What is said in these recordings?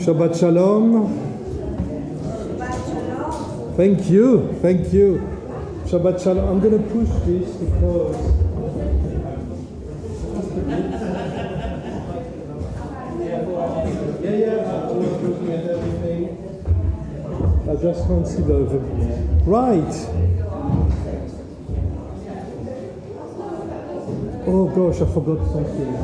Shabbat shalom. Thank you. Shabbat shalom. I'm going to push this because I'm looking at everything. I just can't see the right. Oh gosh, I forgot something.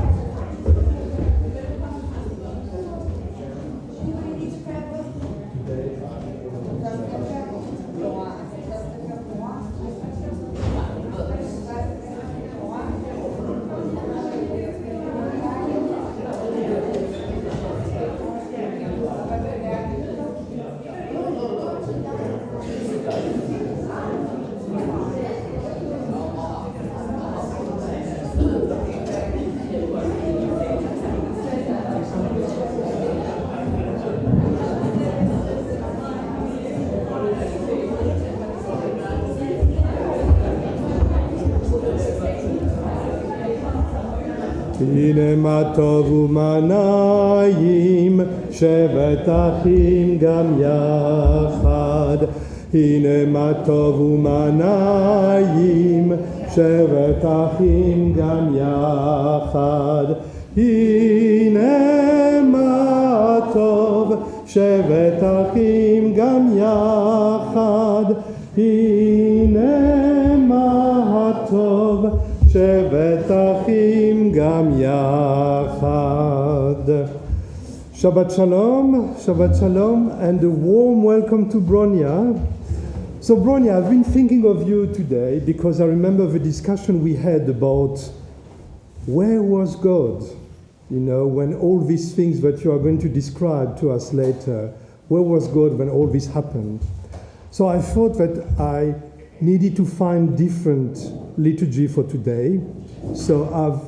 הנה מה טוב ומה נעים, שבת אחים גם יחד. הנה מה טוב ומה נעים, שבת אחים גם יחד. הנה מה טוב, שבת אחים גם יחד. הנה מה טוב, שבת אחים גם יחד. Shabbat shalom, and a warm welcome to Bronia. So Bronia, I've been thinking of you today because I remember the discussion we had about where was God? You know, when all these things that you are going to describe to us later, where was God when all this happened? So I thought that I needed to find different liturgy for today. So I've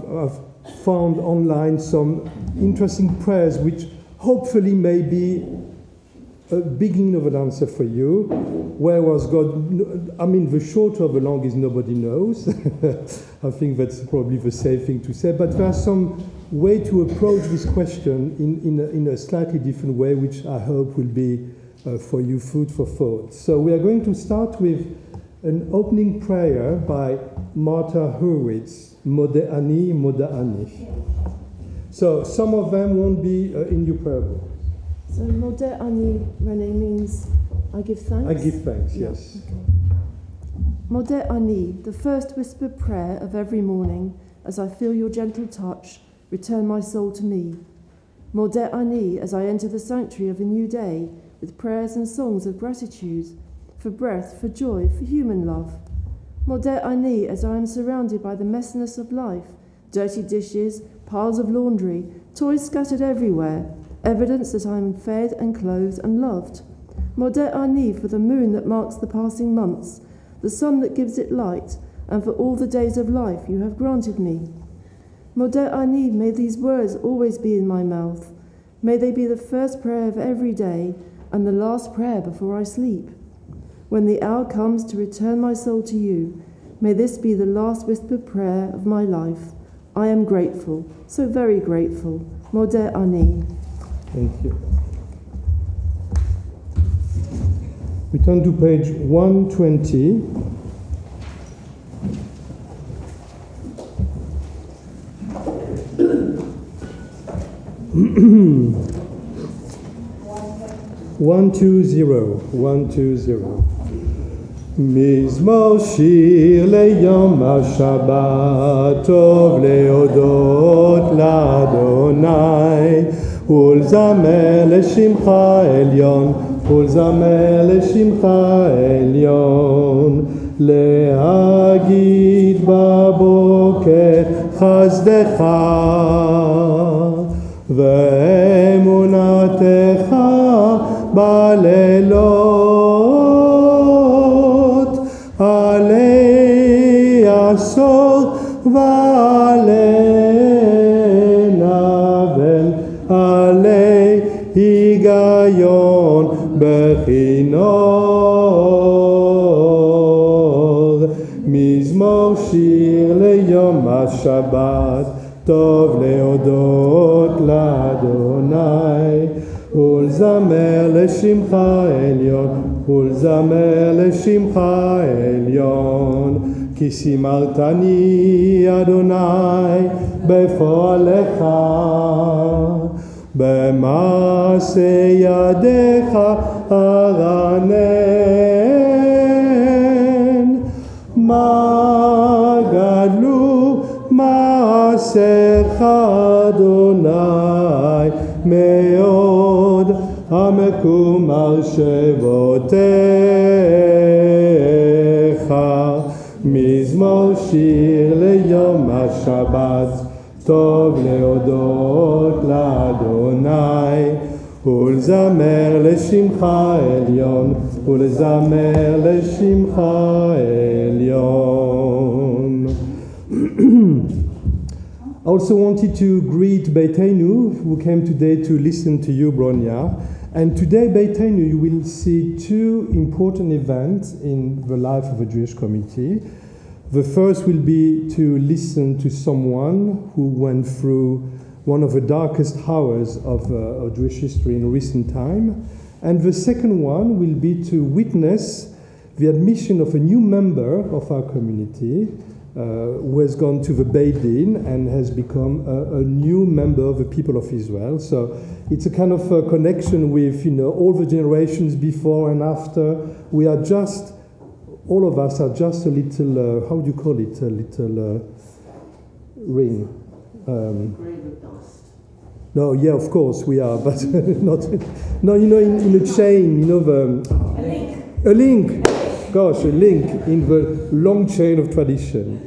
found online some interesting prayers which hopefully may be a beginning of an answer for you. Where was God? I mean, the short or the long is nobody knows. I think that's probably the safe thing to say. But there's some way to approach this question in a slightly different way, which I hope will be for you food for thought. So we are going to start with an opening prayer by Martha Hurwitz, Modeh Ani, Modeh Ani. So some of them won't be in your prayer book. So Modeh Ani, René, means I give thanks? I give thanks, yes. Okay. Modeh Ani, the first whispered prayer of every morning, as I feel your gentle touch, return my soul to me. Modeh Ani, as I enter the sanctuary of a new day, with prayers and songs of gratitude, for breath, for joy, for human love. Modeh Ani, as I am surrounded by the messiness of life, dirty dishes, piles of laundry, toys scattered everywhere, evidence that I am fed and clothed and loved. Modeh Ani, for the moon that marks the passing months, the sun that gives it light, and for all the days of life you have granted me. Modeh Ani, may these words always be in my mouth. May they be the first prayer of every day and the last prayer before I sleep. When the hour comes to return my soul to you, may this be the last whispered prayer of my life. I am grateful, so very grateful. Modeh Ani. Thank you. We turn to page 120. One two zero. מזמור שיר ליום השבת, טוב להודות לאדוני, ולזמר לשמך עליון, להגיד בבוקר חסדך, ואמונתך בלילות, עלי עשור ועלי נבל, עלי היגיון בכינור. מזמור שיר ליום השבת, טוב להודות לאדוני, ולזמר לשמך עליון, ולזמר לשמך עליון, כי שימרתני אדוני בפועלך, במעשה ידיך ארנן, מה גדלו מעשיך אדוני מאוד, המקום על שבותיך. מזמור שיר ליום השבת, טוב להודות לאדוני, ולזמר לשמך עליון, ולזמר לשמך עליון. I also wanted to greet Beitenu, who came today to listen to you, Bronia. And today, Beitenu, you will see two important events in the life of a Jewish community. The first will be to listen to someone who went through one of the darkest hours of Jewish history in recent time. And the second one will be to witness the admission of a new member of our community who has gone to the Beit Din and has become a new member of the people of Israel. So it's a kind of a connection with, all the generations before and after. We are just, all of us are just a little, how do you call it? A little ring. Grain of dust. No, yeah, of course we are, but not. No, in a chain, A link. A link. Gosh, a link in the long chain of tradition.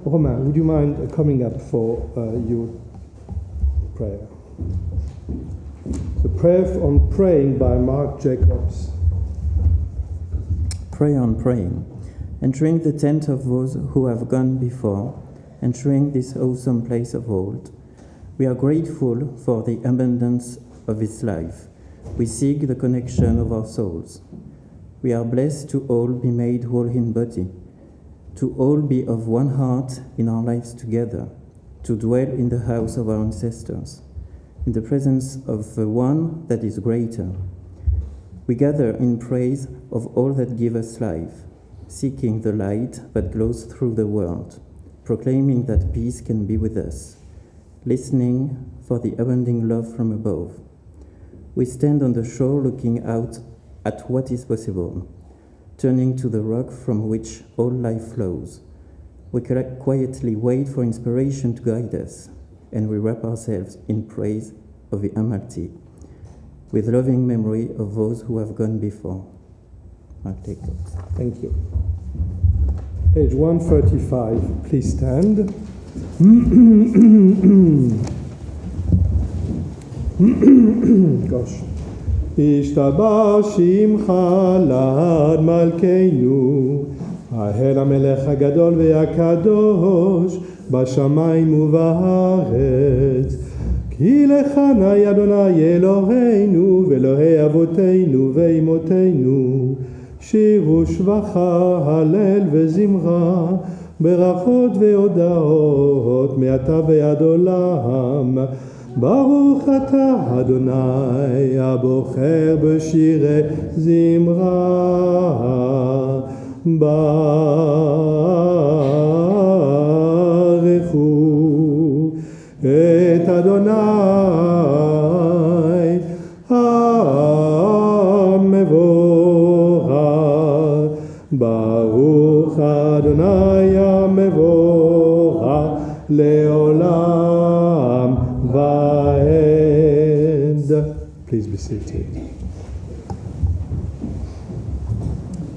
Romain, would you mind coming up for your prayer? The prayer on praying by Mark Jacobs. Pray on praying, entering the tent of those who have gone before, entering this awesome place of old. We are grateful for the abundance of His life. We seek the connection of our souls. We are blessed to all be made whole in body, to all be of one heart in our lives together, to dwell in the house of our ancestors, in the presence of the one that is greater. We gather in praise of all that give us life, seeking the light that glows through the world, proclaiming that peace can be with us, listening for the abounding love from above. We stand on the shore looking out at what is possible, turning to the rock from which all life flows. We quietly wait for inspiration to guide us, and we wrap ourselves in praise of the Almighty, with loving memory of those who have gone before. Mark Jacobs. Thank you. Page 135, please stand. Gosh. השתבח שמך לעד מלכנו, ההל המלך הגדול והקדוש, בשמיים ובארץ. כי לך נא אדוני אלוהינו, ואלוהי אבותינו ואמותינו, שירו שבחה, הלל וזמרה, ברכות והודאות, מעתה ועד עולם. ברוך אתה אדוני הבוחר בשירי זמרה, ברכו את אדוני המבורך, ברוך אדוני המבורך לעולם ועד. Please be seated.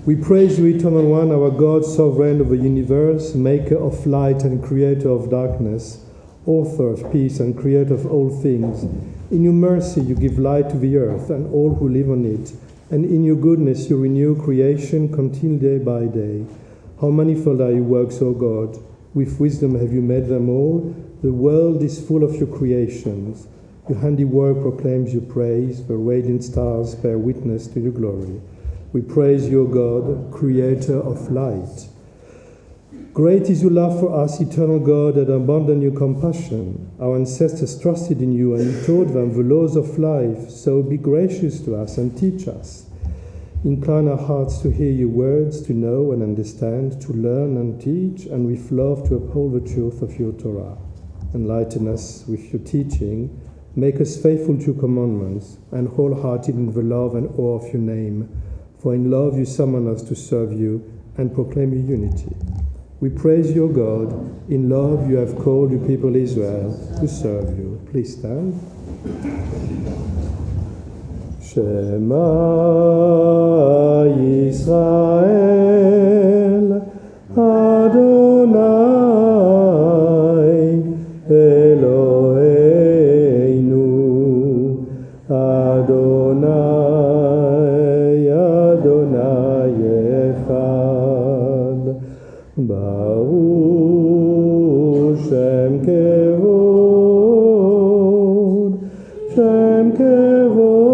We praise you, Eternal One, our God, sovereign of the universe, maker of light and creator of darkness, author of peace and creator of all things. In your mercy you give light to the earth and all who live on it, and in your goodness you renew creation continually day by day. How manifold are your works, O God! With wisdom have you made them all. The world is full of your creations. Your handiwork proclaims your praise. The radiant stars bear witness to your glory. We praise you, O God, creator of light. Great is your love for us, eternal God, and abundant your compassion. Our ancestors trusted in you, and you taught them the laws of life. So be gracious to us and teach us. Incline our hearts to hear your words, to know and understand, to learn and teach, and with love to uphold the truth of your Torah. Enlighten us with your teaching. Make us faithful to your commandments, and wholehearted in the love and awe of your name. For in love you summon us to serve you and proclaim your unity. We praise your God. In love you have called your people Israel to serve you. Please stand. Shema Yisrael Adonai Eloheinu Adonai Adonai Echad Baruch Shem Kevod Shem Kevod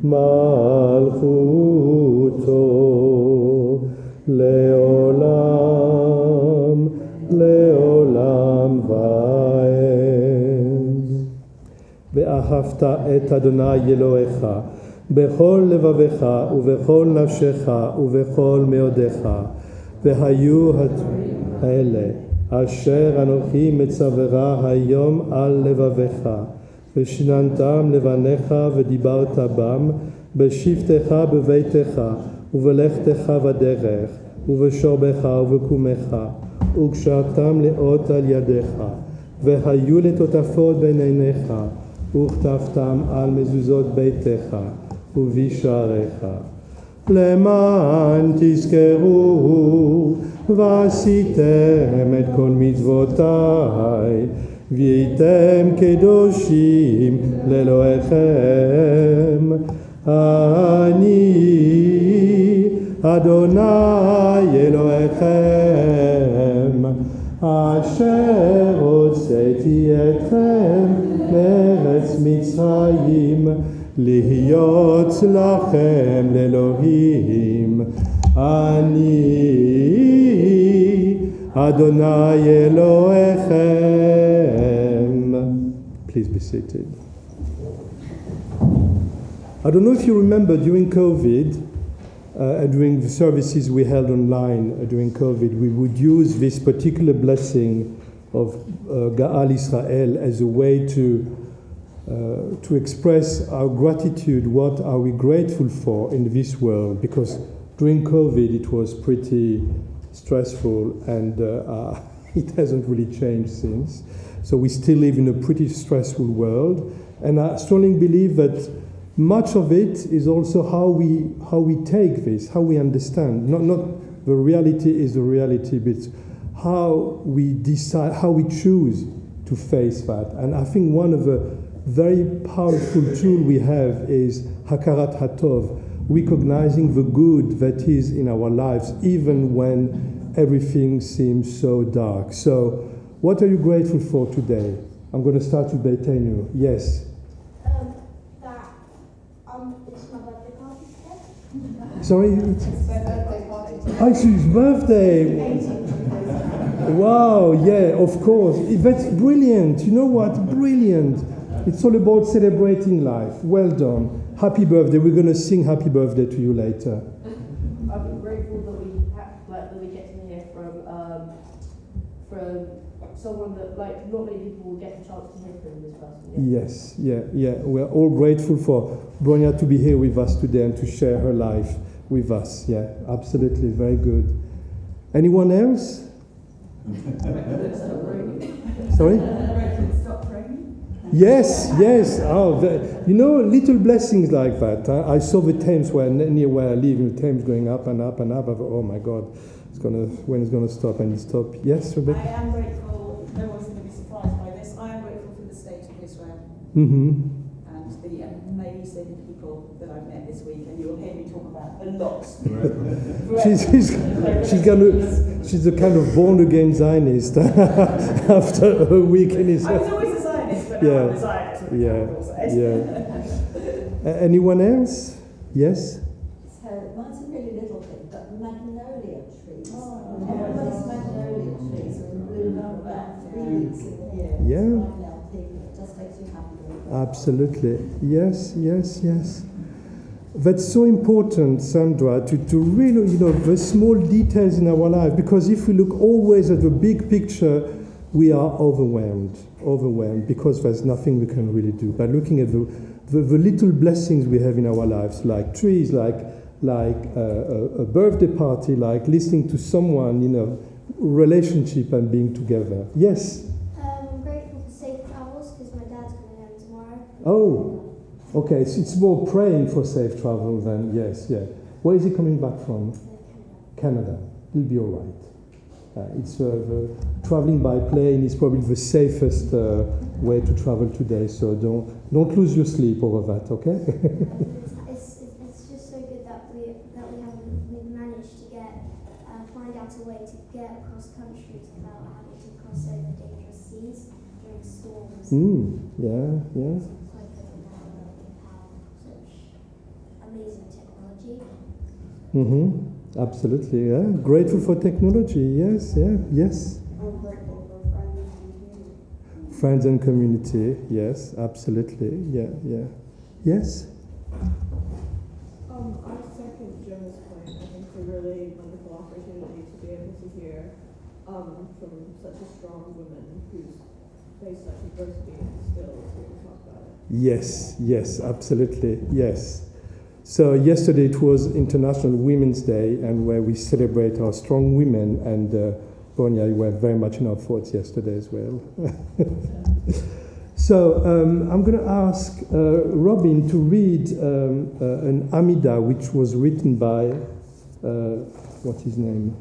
Malchuto Leolam Leolam Vaed Ve'ahavta et Adonai Elohecha בכל לבבך ובכל נפשך ובכל מאודיך והיו האלה אשר אנוכי מצווך היום על לבבך ושננתם לבניך ודיברת בם בשבתך בביתך ובלכתך בדרך ובשורבך ובקומך וקשרתם לאות על ידיך והיו לטוטפות בין עיניך וכתבתם על מזוזות ביתך ובשעריך למען תזכרו ועשיתם את כל מצוותיי והייתם קדושים לאלוהיכם אני אדוני אלוהיכם אשר הוצאתי אתכם מארץ מצרים להיות לכם לאלוהים אני אדוני אלוהיכם. Please be seated. I don't know if you remember during COVID, during the services we held online during COVID, we would use this particular blessing of Ga'al Israel as a way to express our gratitude, what are we grateful for in this world, because during COVID it was pretty stressful and it hasn't really changed since. So we still live in a pretty stressful world, and I strongly believe that much of it is also how we take this, how we understand. Not the reality is the reality, but how we decide, how we choose to face that. And I think one of the very powerful tools we have is Hakarat Hatov, recognizing the good that is in our lives, even when everything seems so dark. So, what are you grateful for today? I'm going to start with Beitenu. Yes. It's my birthday party today. Sorry? It's my birthday party today. Oh, it's his birthday. Wow, yeah, of course. That's brilliant. You know what? Brilliant. It's all about celebrating life. Well done. Happy birthday. We're going to sing happy birthday to you later. I'm grateful that we get to hear from someone that not many people will get the chance to hear from this person. Yes, yeah. We're all grateful for Bronia to be here with us today and to share her life with us. Yeah, absolutely. Very good. Anyone else? Sorry? Yes. Oh, little blessings like that. I saw the Thames near where I live, the Thames going up and up and up. I thought, oh my God, when it's going to stop? And it stopped. Yes, Rebecca? I am grateful. No one's going to be surprised by this. I am grateful for the state of Israel Mm-hmm. and the amazing people that I've met this week, and you'll hear me talk about a lot. She's a kind of born again Zionist after a week in Israel. I was always a Zionist, but now I'm a Zionist. Anyone else? Yes? So mine's a really little thing, but magnolia trees. Everybody's magnolia trees are in bloom for about 3 weeks in the year. Yeah. Right now, it just makes you happy. Absolutely. Yes, yes, yes. That's so important, Sandra, to really, the small details in our life, because if we look always at the big picture, we are overwhelmed, because there's nothing we can really do. But looking at the little blessings we have in our lives, like trees, like a birthday party, like listening to someone, relationship and being together. Yes? I'm grateful for safe travels because my dad's coming home tomorrow. Oh. Okay, so it's more praying for safe travel than, yes, yeah. Where is he coming back from? Canada. He'll be all right. It's traveling by plane is probably the safest way to travel today, so don't lose your sleep over that, okay? It's just so good that we've managed to find out a way to get across countries without having to cross over dangerous seas during storms. Yeah. Amazing technology. Mm-hmm. Absolutely, yeah. Grateful for technology, yes, yeah, yes. I'm grateful for friends and community. Friends and community, yes, absolutely, yeah. Yes? I second Joe's point. I think it's a really wonderful opportunity to be able to hear from such a strong woman who's faced such adversity and still is here to talk about it. Yes, absolutely, yes. So yesterday it was International Women's Day, and where we celebrate our strong women, and Bronia, you were very much in our thoughts yesterday as well. So I'm going to ask Robin to read an Amida, which was written by, what's his name?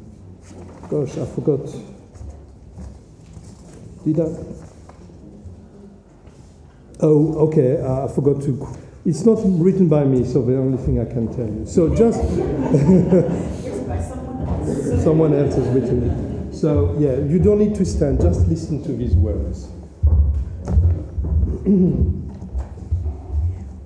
Gosh, I forgot. Did I? Oh, okay, I forgot to... It's not written by me, so the only thing I can tell you. So just... Written by someone else. Someone else has written it. So, yeah, you don't need to stand, just listen to these words.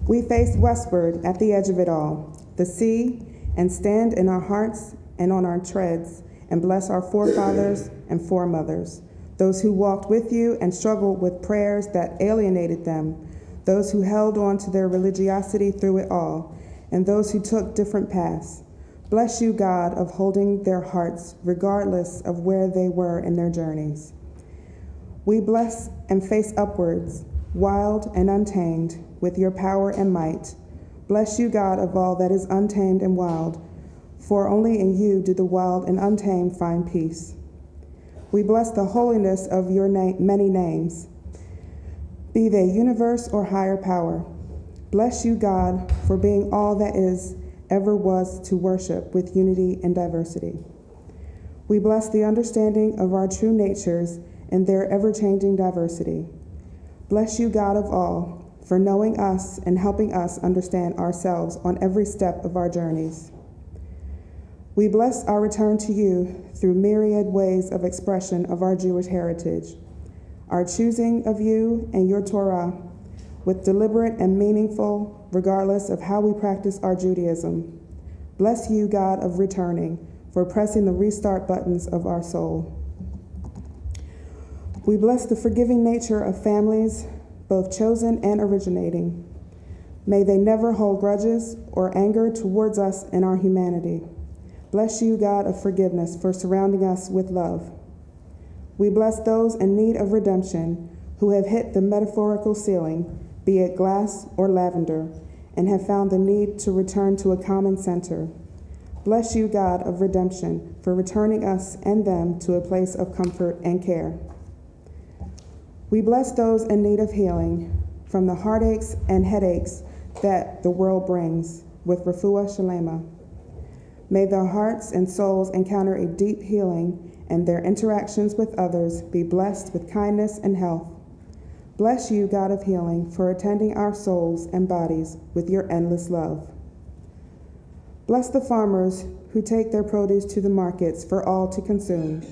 We face westward at the edge of it all, the sea, and stand in our hearts and on our treads, and bless our forefathers and foremothers, those who walked with you and struggled with prayers that alienated them, those who held on to their religiosity through it all, and those who took different paths. Bless you, God, of holding their hearts regardless of where they were in their journeys. We bless and face upwards, wild and untamed, with your power and might. Bless you, God, of all that is untamed and wild, for only in you do the wild and untamed find peace. We bless the holiness of your many names, be they universe or higher power. Bless you, God, for being all that is, ever was to worship with unity and diversity. We bless the understanding of our true natures and their ever-changing diversity. Bless you, God of all, for knowing us and helping us understand ourselves on every step of our journeys. We bless our return to you through myriad ways of expression of our Jewish heritage, our choosing of you and your Torah, with deliberate and meaningful, regardless of how we practice our Judaism. Bless you, God of returning, for pressing the restart buttons of our soul. We bless the forgiving nature of families, both chosen and originating. May they never hold grudges or anger towards us in our humanity. Bless you, God of forgiveness, for surrounding us with love. We bless those in need of redemption who have hit the metaphorical ceiling, be it glass or lavender, and have found the need to return to a common center. Bless you, God of redemption, for returning us and them to a place of comfort and care. We bless those in need of healing from the heartaches and headaches that the world brings with refuah shalema. May their hearts and souls encounter a deep healing and their interactions with others be blessed with kindness and health. Bless you, God of healing, for attending our souls and bodies with your endless love. Bless the farmers who take their produce to the markets for all to consume.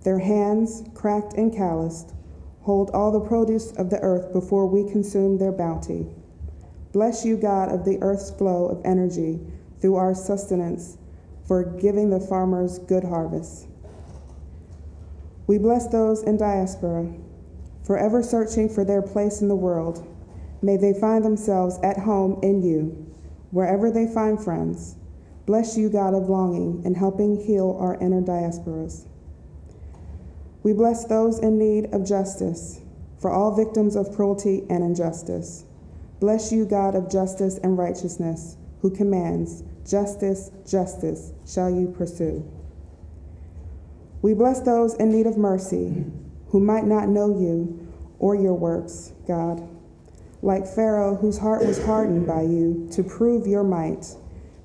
Their hands, cracked and calloused, hold all the produce of the earth before we consume their bounty. Bless you, God of the earth's flow of energy through our sustenance. for giving the farmers good harvest. We bless those in diaspora, forever searching for their place in the world. May they find themselves at home in you, wherever they find friends. Bless you, God of longing, in helping heal our inner diasporas. We bless those in need of justice, for all victims of cruelty and injustice. Bless you, God of justice and righteousness, who commands, justice, justice shall you pursue. We bless those in need of mercy, who might not know you or your works, God. Like Pharaoh, whose heart was hardened by you to prove your might,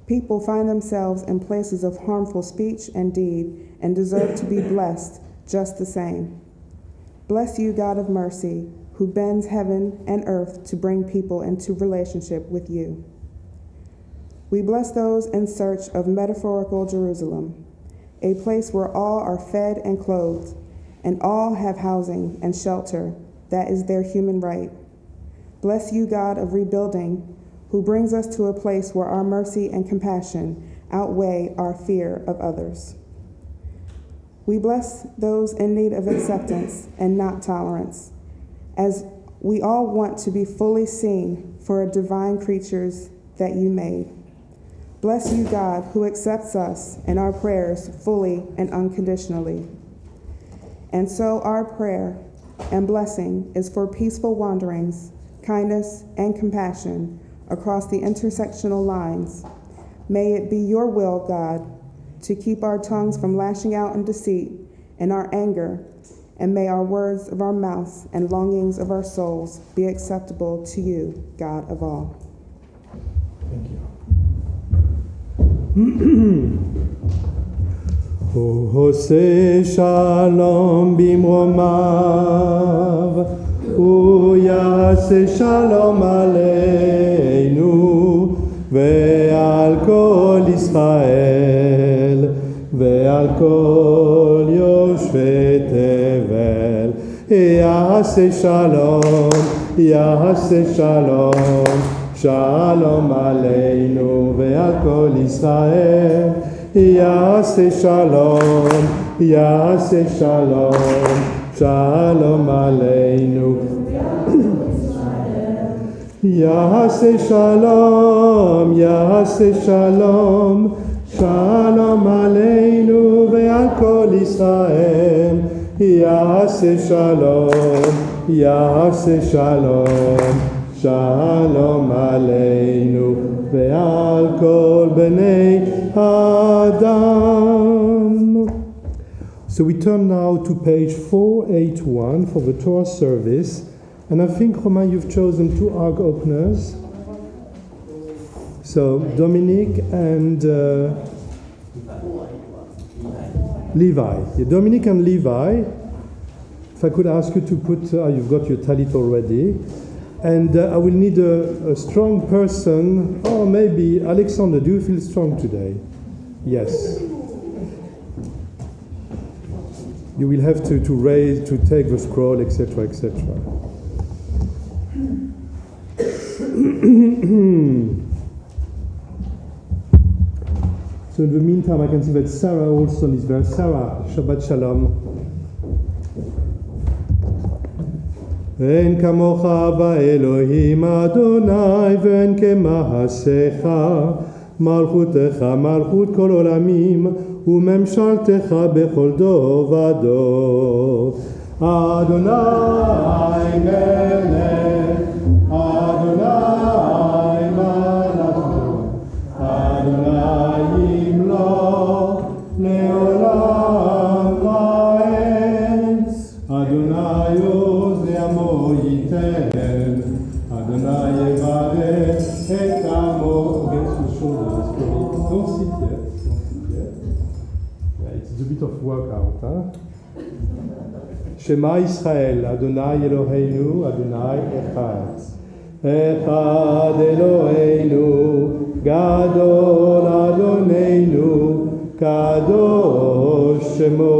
people find themselves in places of harmful speech and deed and deserve to be blessed just the same. Bless you, God of mercy, who bends heaven and earth to bring people into relationship with you. We bless those in search of metaphorical Jerusalem, a place where all are fed and clothed, and all have housing and shelter that is their human right. Bless you, God of rebuilding, who brings us to a place where our mercy and compassion outweigh our fear of others. We bless those in need of acceptance and not tolerance, as we all want to be fully seen for divine creatures that you made. Bless you, God, who accepts us and our prayers fully and unconditionally. And so our prayer and blessing is for peaceful wanderings, kindness, and compassion across the intersectional lines. May it be your will, God, to keep our tongues from lashing out in deceit and our anger, and may our words of our mouths and longings of our souls be acceptable to you, God of all. Thank you. Ose shalom bimromav, uyase shalom aleinu, ve'al kol Israel, ve'al kol yoshvei tevel. Yase shalom, shalom aleinu, ve'al kol Israel. Yase shalom, shalom aleinu. Yase shalom, shalom aleinu ve'al kol Israel. Yase shalom, shalom aleinu ve'al kol bnei Adam. So we turn now to page 481 for the Torah service. And I think, Romain, you've chosen two ark openers. So Dominic and Levi. Yeah, Dominic and Levi. If I could ask you to put, you've got your talit already. And I will need a strong person. Oh, maybe Alexander, do you feel strong today? Yes. You will have to raise, to take the scroll, etc., etc. So in the meantime, I can see that Sarah Olson is there. Sarah, Shabbat Shalom. אין כמוך באלוהים אדוני ואין כמעשיך מלכותך מלכות כל עולמים וממשלתך בכל דור ודור אדוני מלך אדוני מלך אדוני ימלוך לעולם ועד אדוני עמו ייתן, Adonai יברך את עמו. Against the shoulders, don't sit yet. Yeah, it's a bit of workout, huh? Shema Israel, Adonai Eloheinu, Adonai Echad. Echad Eloheinu, Gadol Adonenu, Kadosh Shemo.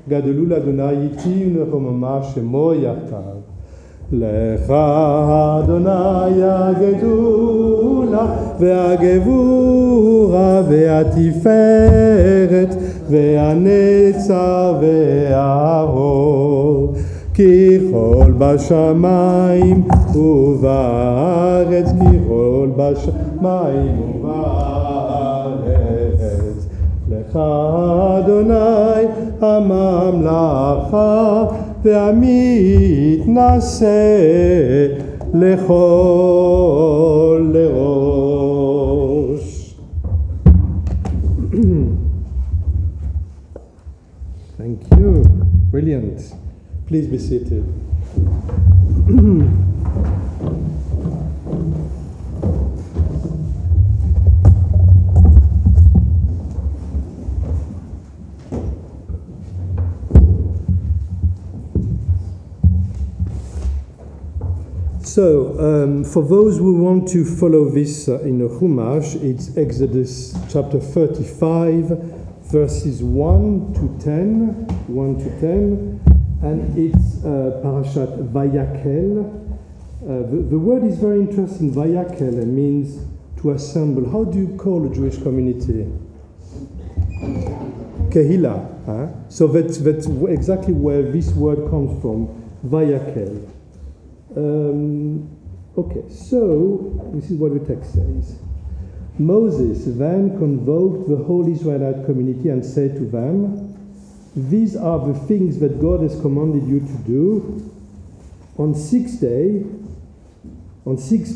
גדלו לאדוני איתי ונרוממה שמו יחדיו. לך אדוני הגדולה והגבורה והתפארת והנצר והאור כי כל בשמיים ובארץ כי כל בשמיים ובארץ לך אדוני הממלכה והמתנשא לכל לראש. Thank you. Brilliant. Please be seated. So, for those who want to follow this in a Chumash, it's Exodus chapter 35, verses 1 to 10, and it's Parashat Vayakel. The word is very interesting. Vayakel means to assemble. How do you call a Jewish community? Kehila. Huh? So that's exactly where this word comes from, Vayakel. Okay, so this is what the text says. Moses then convoked the whole Israelite community and said to them, "These are the things that God has commanded you to do. On 6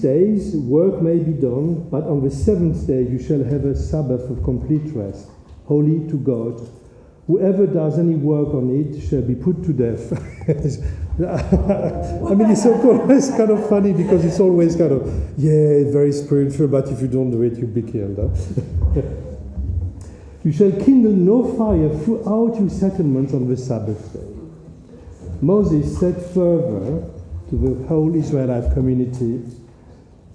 days work may be done, but on the 7th day you shall have a Sabbath of complete rest, holy to God. Whoever does any work on it shall be put to death." I mean, it's always kind of funny because it's always kind of, yeah, very spiritual, but if you don't do it, you'll be killed. Huh? "You shall kindle no fire throughout your settlements on the Sabbath day." Moses said further to the whole Israelite community,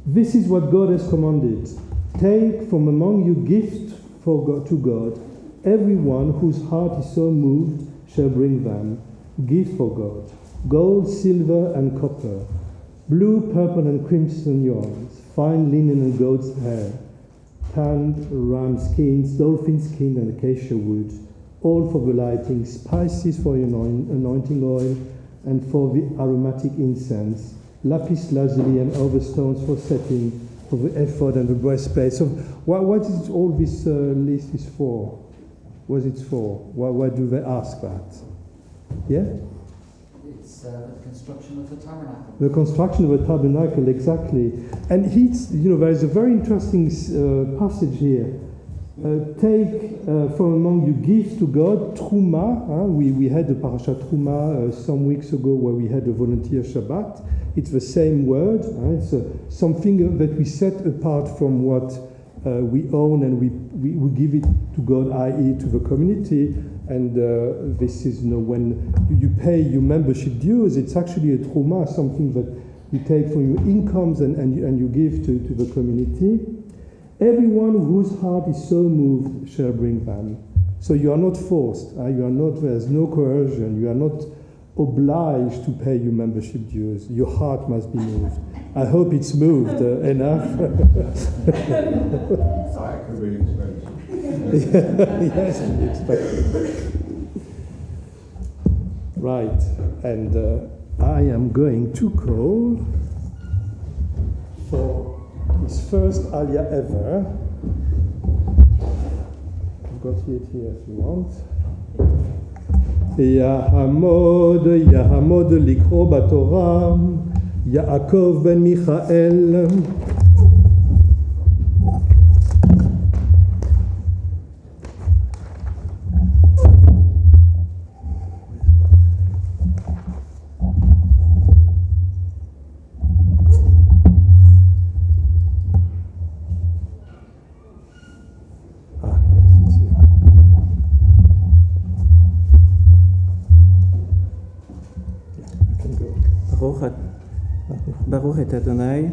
"This is what God has commanded. Take from among you gifts to God. Everyone whose heart is so moved shall bring them. Gift for God. Gold, silver, and copper, blue, purple, and crimson yarns, fine linen and goat's hair, tanned ram skins, dolphin skin, and acacia wood, all for the lighting, spices for your anointing oil, and for the aromatic incense, lapis lazuli and other stones for setting, for the ephod and the breastplate." So what is all this list is for? What is it for? Why do they ask that? Yeah? It's the construction of the tabernacle. The construction of a tabernacle, exactly. And there is a very interesting passage here. Take from among you gifts to God, Truma. We had the Parashat Truma some weeks ago where we had a volunteer Shabbat. It's the same word. It's something that we set apart from what we own and we give it to God, i.e. to the community. And this is, when you pay your membership dues, it's actually a truma, something that you take from your incomes and you give to the community. "Everyone whose heart is so moved shall bring them." So you are not forced. There's no coercion. You are not obliged to pay your membership dues. Your heart must be moved. I hope it's moved enough. That could be expensive. Yes, right, and I am going to call for his first Aliyah ever. I've got it here if you want. יעמוד לקרוא בתורה, יעקב בן מיכאל. ברוך את אדוני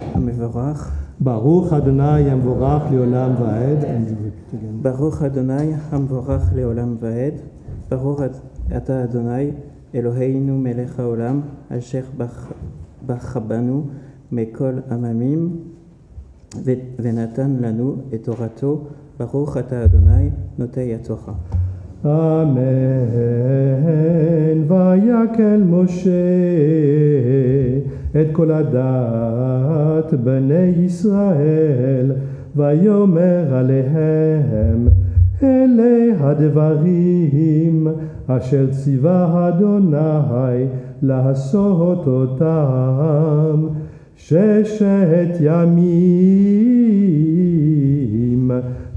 המבורך. ברוך אדוני המבורך לעולם ועד. ברוך אדוני המבורך לעולם ועד. ברוך אתה אדוני אלוהינו מלך העולם, אשר בחבנו מכל עממים ונתן לנו את תורתו, ברוך אתה אדוני נוטע התורה. אמן. ויקל משה את כל הדת בני ישראל, ויאמר עליהם, אלה הדברים אשר ציווה אדוני לעשות אותם 6 ימים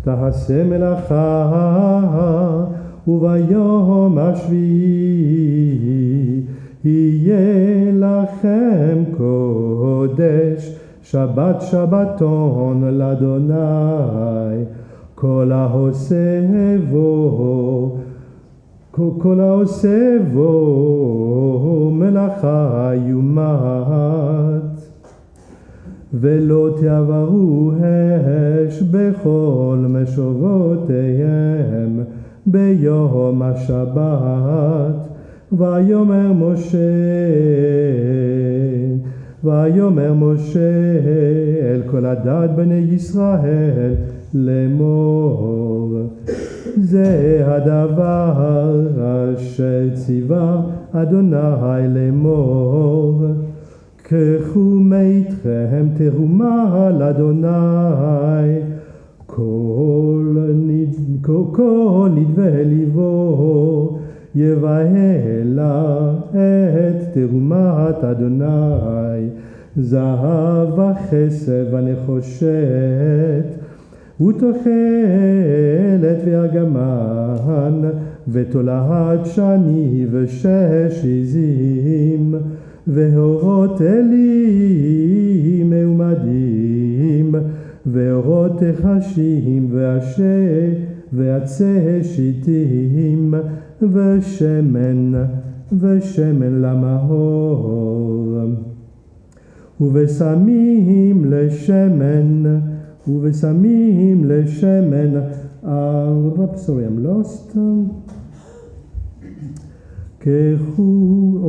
תעשה מלאכה, וביום השביעי יהיה לכם קודש, שבת שבתון לאדוני. כל העושה בו מלאכה יומת. ולא תעברו אש בכל משובותיהם ביום השבת. ויאמר משה אל כל הדת בני ישראל לאמור, זה הדבר אשר ציווה אדוני לאמור, קחו מאיתכם תרומה לאדוני, כל נדבה ליבו יבהלה את תרומת אדוני, זהב וכסף ונחושת ותוחלת וארגמן ותולעת שני ו6 עזים ואורות אלים מעומדים ואורות תחשים ועצי שיטים ושמן למאור ובשמים לשמן sorry, I'm lost.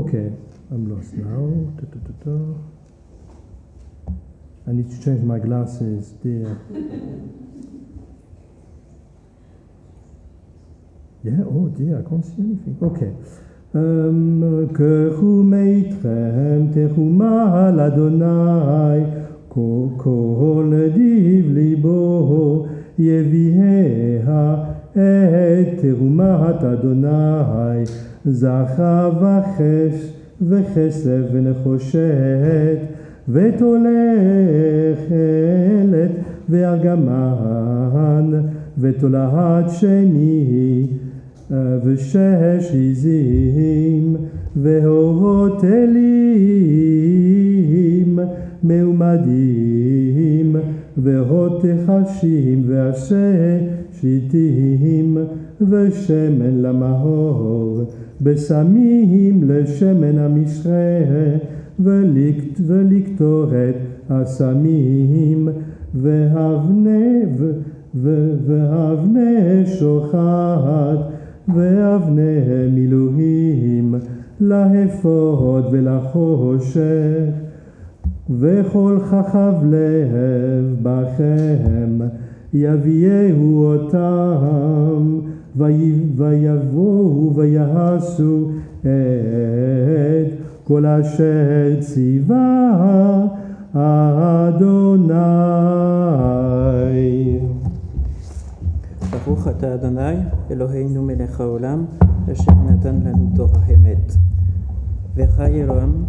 Okay, I'm lost now. I need to change my glasses, dear. Yeah, oh dear, I can't see anything. Okay. קחו מאיתכם תרומה לאדוני, כל דיב ליבו יביאה את תרומת אדוני, זכה וכסף ונחושת ותולעת וארגמן ותולעת שני ו6 עזים ואורות אלים מעומדים ואורות תחשים ועשי שיטים ושמן למאור, בשמים לשמן המשרה ולקטורת הסמים ואבני שוחד ואבני מילואים להפות ולחושך, וכל חכב לב בכם יביאו אותם ויבואו ויעשו את כל אשר ציווה אדוני. ברוך אתה אדוני אלוהינו מלך העולם, אשר נתן לנו תורה אמת וחי אלוהים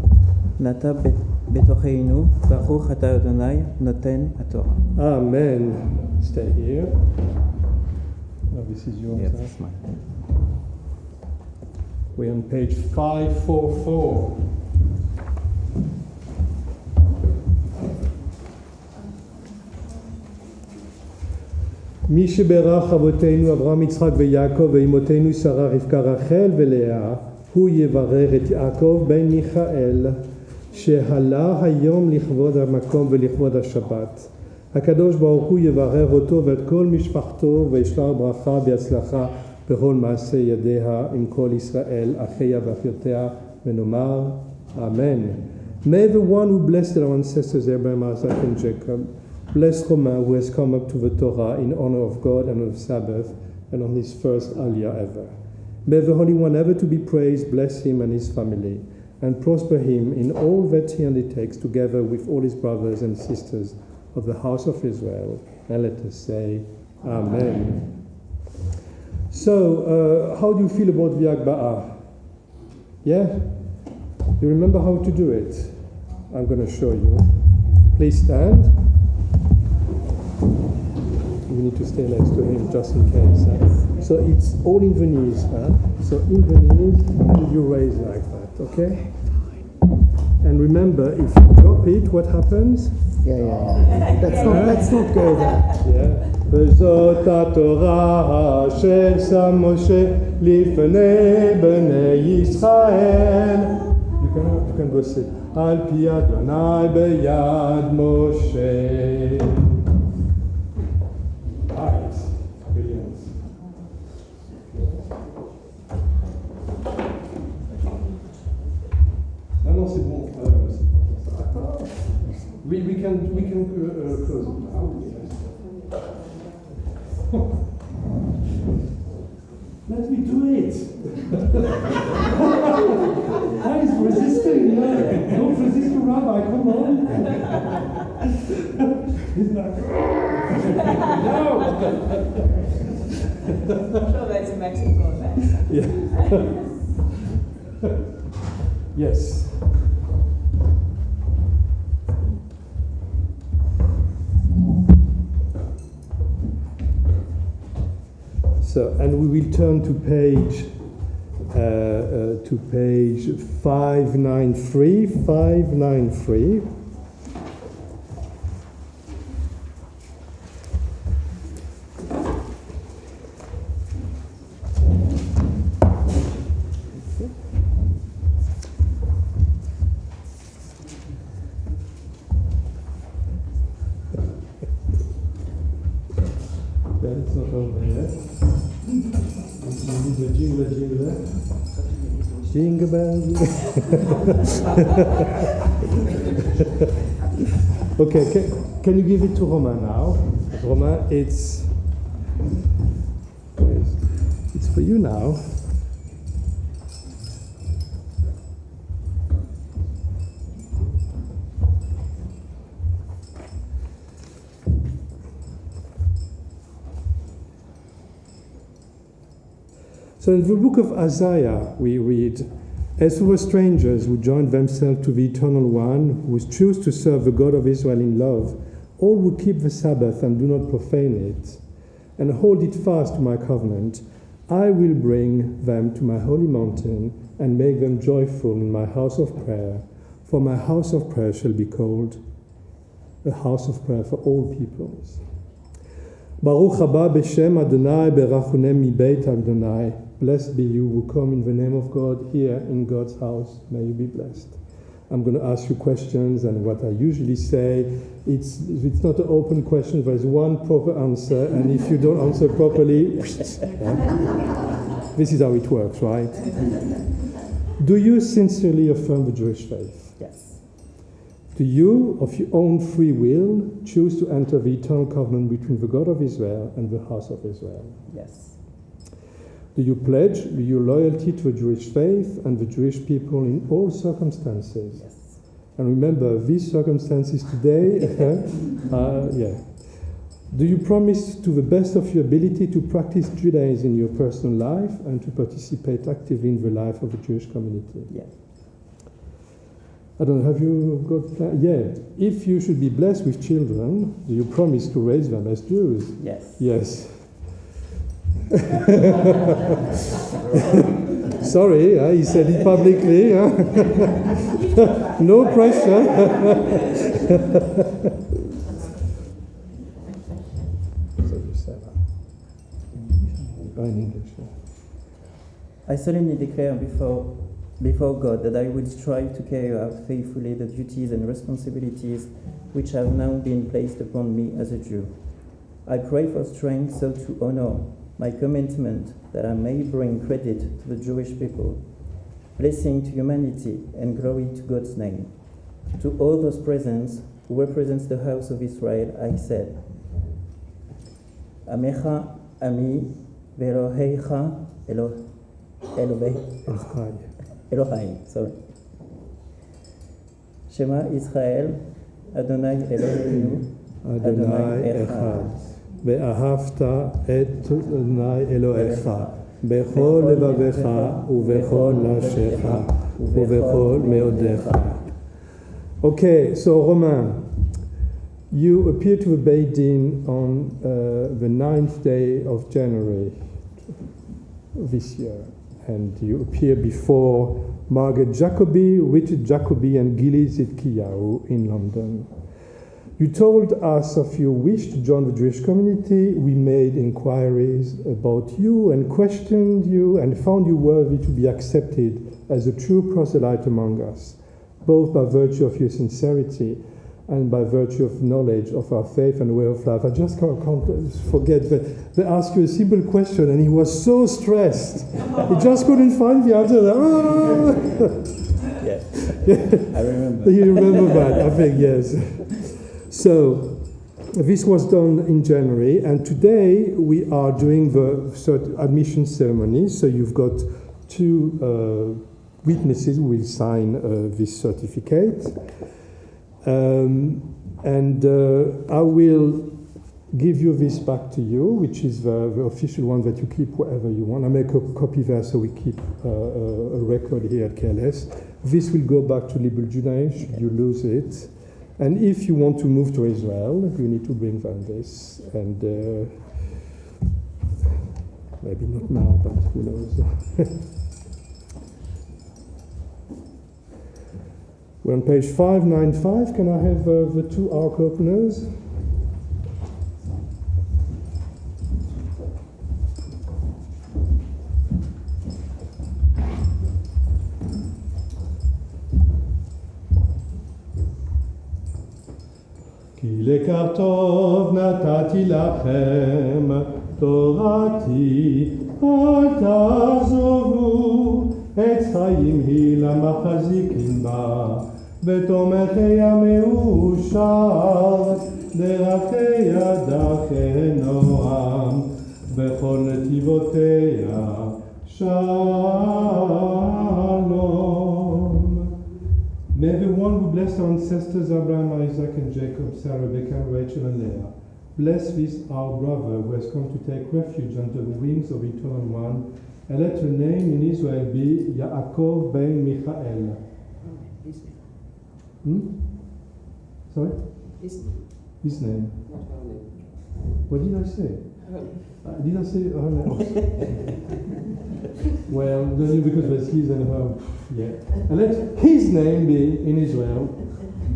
נטע בתוכנו, ברוך אתה אדוני נותן התורה. Amen. Stay here. Oh, this is yours. Yes, it's mine. We're on page 544. מי שברך אבותינו אברהם יצחק ויעקב ואמותינו שרה רבקה רחל ולאה, הוא יברר את יעקב בן מיכאל שעלה היום לכבוד המקום ולכבוד השבת. הקדוש ברוך הוא יברר אותו ואת כל משפחתו וישלח ברכה והצלחה בכל מעשה ידיה עם כל ישראל, אחיה ואחיותיה, ונאמר, Amen. May the one who blessed our ancestors Abraham, Isaac, and Jacob, bless Romain who has come up to the Torah in honor of God and of Sabbath, and on his first Aliyah ever. May the Holy One ever to be praised, bless him and his family, and prosper him in all that he undertakes together with all his brothers and sisters of the house of Israel. And let us say, Amen. So, how do you feel about the Agba'ah? Yeah? You remember how to do it? I'm going to show you. Please stand. You need to stay next to him just in case. So it's all in the knees. So in the knees, and you raise like that, okay? And remember, if you drop it, what happens? Yeah. Let's not go there. Yeah. וזאת התורה אשר שם משה לפני בני ישראל. You can go sit. על פי אדוני ביד משה. Right. Brilliant. Non, c'est bon. We can close it now. Let me do it. He's resisting. Don't resist the rabbi. Come on. He's like, no. I'm sure there's a metaphor there. Yeah. Yes. So, and we will turn to page 593. 593. It's not over yet. Jingle bells. Okay, can you give it to Romain now? Romain, it's for you now. So in the book of Isaiah, we read, as were strangers who joined themselves to the Eternal One, who choose to serve the God of Israel in love, all who keep the Sabbath and do not profane it, and hold it fast to my covenant, I will bring them to my holy mountain and make them joyful in my house of prayer, for my house of prayer shall be called a house of prayer for all peoples. Baruch haba b'shem Adonai berachunem mi beit Adonai. Blessed be you who come in the name of God here in God's house. May you be blessed. I'm going to ask you questions, and what I usually say, it's not an open question. There's one proper answer, and if you don't answer properly, this is how it works, right? Do you sincerely affirm the Jewish faith? Yes. Do you, of your own free will, choose to enter the eternal covenant between the God of Israel and the house of Israel? Yes. Do you pledge your loyalty to the Jewish faith and the Jewish people in all circumstances? Yes. And remember, these circumstances today, Do you promise to the best of your ability to practice Judaism in your personal life and to participate actively in the life of the Jewish community? Yes. I don't know, have you got plans? Yeah. If you should be blessed with children, do you promise to raise them as Jews? Yes. Yes. Sorry, he said it publicly. No pressure. In English. I solemnly declare before God that I will strive to carry out faithfully the duties and responsibilities which have now been placed upon me as a Jew. I pray for strength so to honor my commitment that I may bring credit to the Jewish people, blessing to humanity, and glory to God's name. To all those present who represents the house of Israel, I said, Amecha, Ami, Ve'Eloheicha, Elohai, sorry. Shema Israel, Adonai Eloheinu, Adonai Echad. Ve'ahavta et Adonai Elohecha. Bechol levavecha, uvechol nafshecha, uvechol meodecha. Okay, so Romain, you appear to have Beit Din on the 9th day of January this year, and you appear before Margaret Jacobi, Richard Jacobi, and Gili Zitkiyahu in London. You told us of your wish to join the Jewish community. We made inquiries about you and questioned you and found you worthy to be accepted as a true proselyte among us, both by virtue of your sincerity and by virtue of knowledge of our faith and way of life. I just can't forget that they asked you a simple question and he was so stressed. He just couldn't find the answer. Yes, I remember. You remember that, I think, yes. So, this was done in January, and today we are doing the admission ceremony. So you've got two witnesses who will sign this certificate. And I will give you this back to you, which is the official one that you keep wherever you want. I make a copy there so we keep a record here at KLS. This will go back to Libel Judaï should you lose it. And if you want to move to Israel, you need to bring them this. And maybe not now, but who knows. We're on page 595. Can I have the two ark openers? כי לקח טוב נתתי לכם תורתי אל תעזובו עץ חיים היא למחזיקים בה ותומכיה מאושר דרכיה דרכי נועם בכל נתיבותיה שלום. May the one who blessed our ancestors Abraham, Isaac, and Jacob, Sarah, Rebecca, Rachel, and Leah, bless this our brother who has come to take refuge under the wings of Eternal One, and let her name in Israel be Yaakov ben Michael. Sorry? His name. What did I say? Did I say her name? Well, only because there's his and her. Yeah. And let his name be in Israel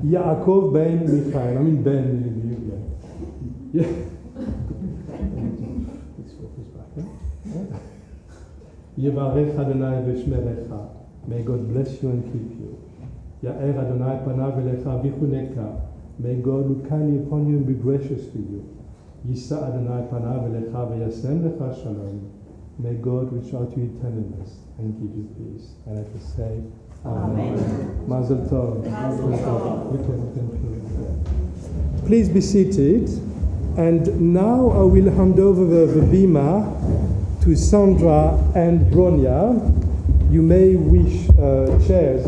Yaakov ben Michael. I mean Ben. Yeah. Let's focus back. Yevarech Adonai v'shmerecha. May God bless you and keep you. Ya'er Adonai panav elecha v'chuneka. May God look kindly upon you and be gracious to you. Yisa Adonai panav elecha v'yasem lecha shalom. May God reach out to you tenderness and give you peace. And let us say, Amen. Mazel tov. Mazel tov. Please be seated. And now I will hand over the bima to Sandra and Bronia. You may wish chairs.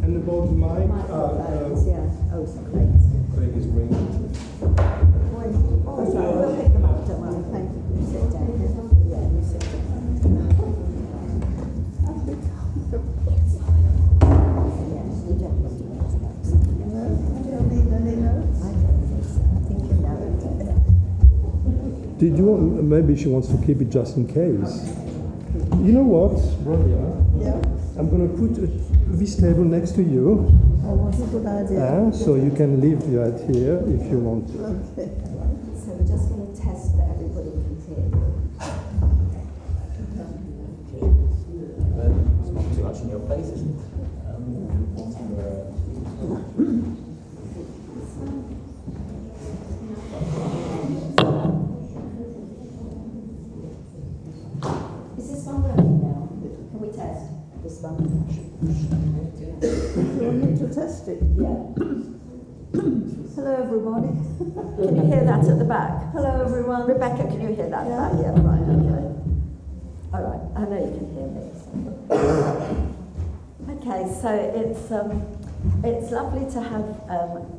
And about the mic, Craig is bringing it. Oh, sorry, we'll pick them up, don't worry. Thank you. You sit down. Yeah, you sit down. Yes, you don't need notes. You don't need any notes? I don't think so. I think you know it. Did you want, maybe she wants to keep it just in case. You know what, Bronia? Yeah. I'm going to put this table next to you. Oh, what's a good idea? So you can leave that here if you want to. Okay. So we're just going to test that everybody can hear you. Is this one working now? Can we test this one? Do you need to test it? Yeah. Hello, everybody. Can you hear that at the back? Hello, everyone. Rebecca, can you hear that? Yeah. Yeah, right, okay. All right, I know you can hear me. So. Okay, so it's lovely to have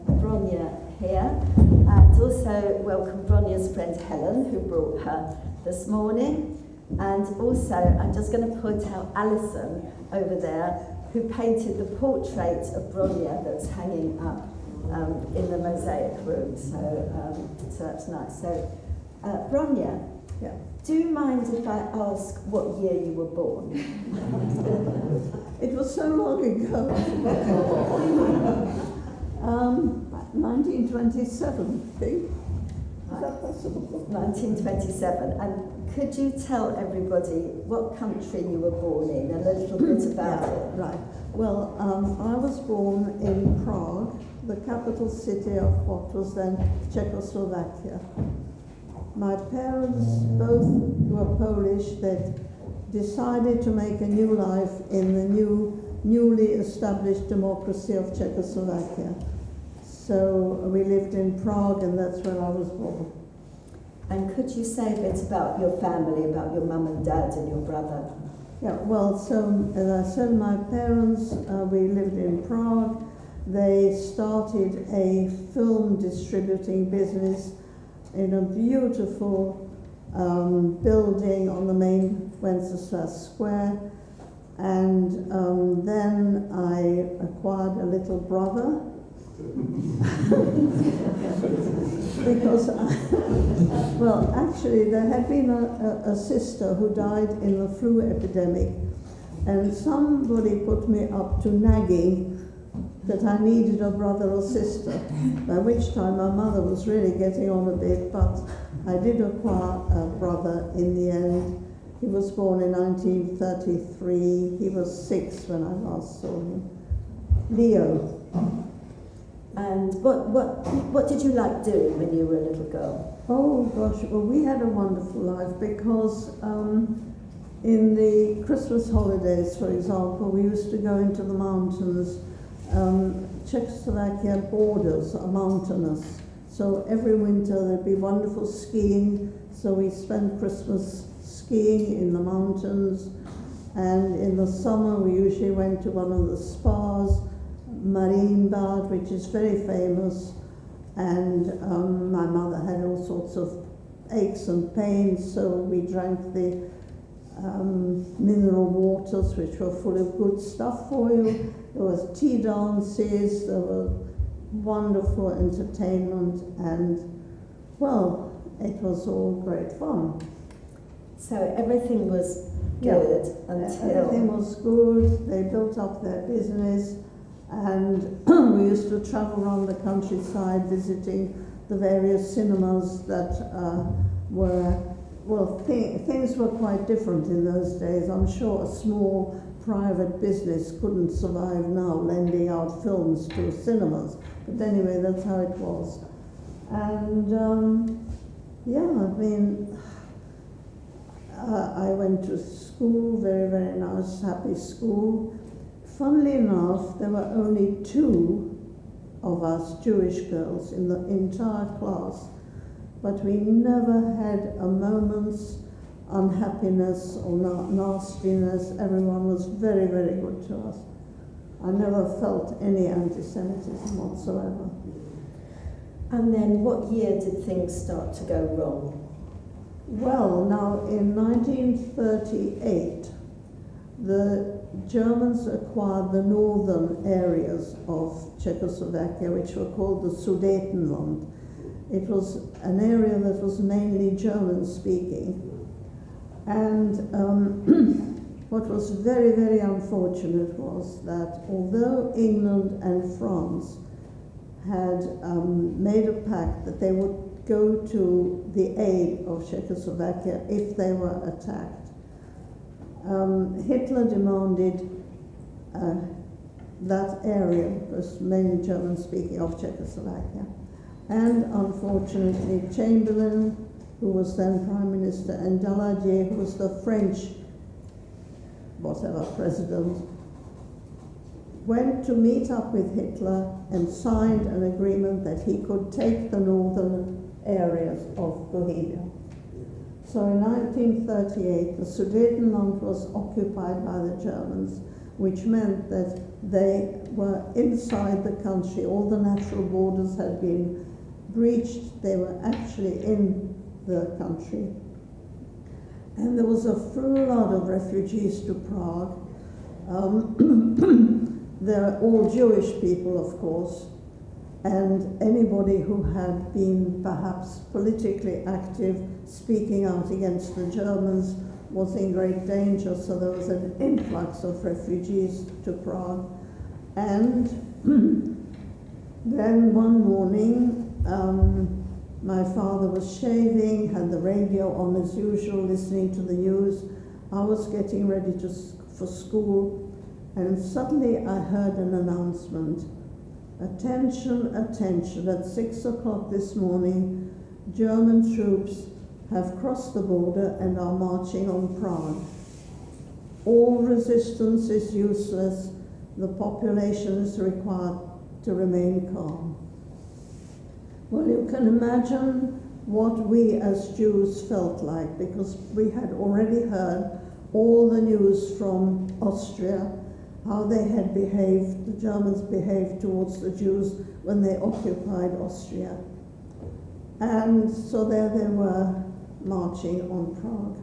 Bronia here, and also welcome Bronia's friend Helen, who brought her this morning. And also, I'm just going to point out Alison over there, who painted the portrait of Bronia that's hanging up in the mosaic room. So that's nice. So, Bronia, Yeah. do you mind if I ask what year you were born? It was so long ago. 1927, I think. Is that possible? 1927. And could you tell everybody what country you were born in and a little bit about it? Right. Well, I was born in Prague, the capital city of what was then Czechoslovakia. My parents both were Polish. They'd decided to make a new life in the newly established democracy of Czechoslovakia. So we lived in Prague, and that's where I was born. And could you say a bit about your family, about your mum and dad and your brother? Yeah, well, so as I said, my parents, we lived in Prague. They started a film distributing business in a beautiful building on the main Wenceslas Square. And then I acquired a little brother. Because, well, actually, there had been a sister who died in the flu epidemic, and somebody put me up to nagging that I needed a brother or sister, by which time my mother was really getting on a bit, but I did acquire a brother in the end. He was born in 1933. He was 6 when I last saw him. Leo. And what did you like doing when you were a little girl? Oh gosh, well, we had a wonderful life because in the Christmas holidays, for example, we used to go into the mountains. Czechoslovakia borders are mountainous, so every winter there'd be wonderful skiing, so we spent Christmas skiing in the mountains, and in the summer we usually went to one of the spas, Marienbad, which is very famous, and my mother had all sorts of aches and pains, so we drank the mineral waters, which were full of good stuff for you. There was tea dances, there was wonderful entertainment, and, well, it was all great fun. So everything was good until... Everything was good. They built up their business, and we used to travel around the countryside visiting the various cinemas that were, well, things were quite different in those days. I'm sure a small private business couldn't survive now, lending out films to cinemas. But anyway, that's how it was. And yeah, I mean, I went to school, very, very nice, happy school. Funnily enough, there were only 2 of us Jewish girls in the entire class, but we never had a moment's unhappiness or nastiness. Everyone was very, very good to us. I never felt any anti-Semitism whatsoever. And then what year did things start to go wrong? Well, now in 1938, the Germans acquired the northern areas of Czechoslovakia, which were called the Sudetenland. It was an area that was mainly German-speaking. And what was very, very unfortunate was that although England and France had made a pact that they would go to the aid of Czechoslovakia if they were attacked, Hitler demanded that area, was mainly German-speaking, of Czechoslovakia. And unfortunately, Chamberlain, who was then Prime Minister, and Daladier, who was the French whatever president, went to meet up with Hitler and signed an agreement that he could take the northern areas of Bohemia. So in 1938, the Sudetenland was occupied by the Germans, which meant that they were inside the country. All the natural borders had been breached. They were actually in the country. And there was a flood of refugees to Prague. They're all Jewish people, of course, and anybody who had been perhaps politically active, speaking out against the Germans, was in great danger, so there was an influx of refugees to Prague. And then one morning, my father was shaving, had the radio on as usual, listening to the news. I was getting ready for school, and suddenly I heard an announcement. Attention, attention, at 6 o'clock this morning, German troops have crossed the border and are marching on Prague. All resistance is useless. The population is required to remain calm. Well, you can imagine what we as Jews felt like, because we had already heard all the news from Austria, how they had behaved, the Germans behaved towards the Jews when they occupied Austria. And so there they were, marching on Prague.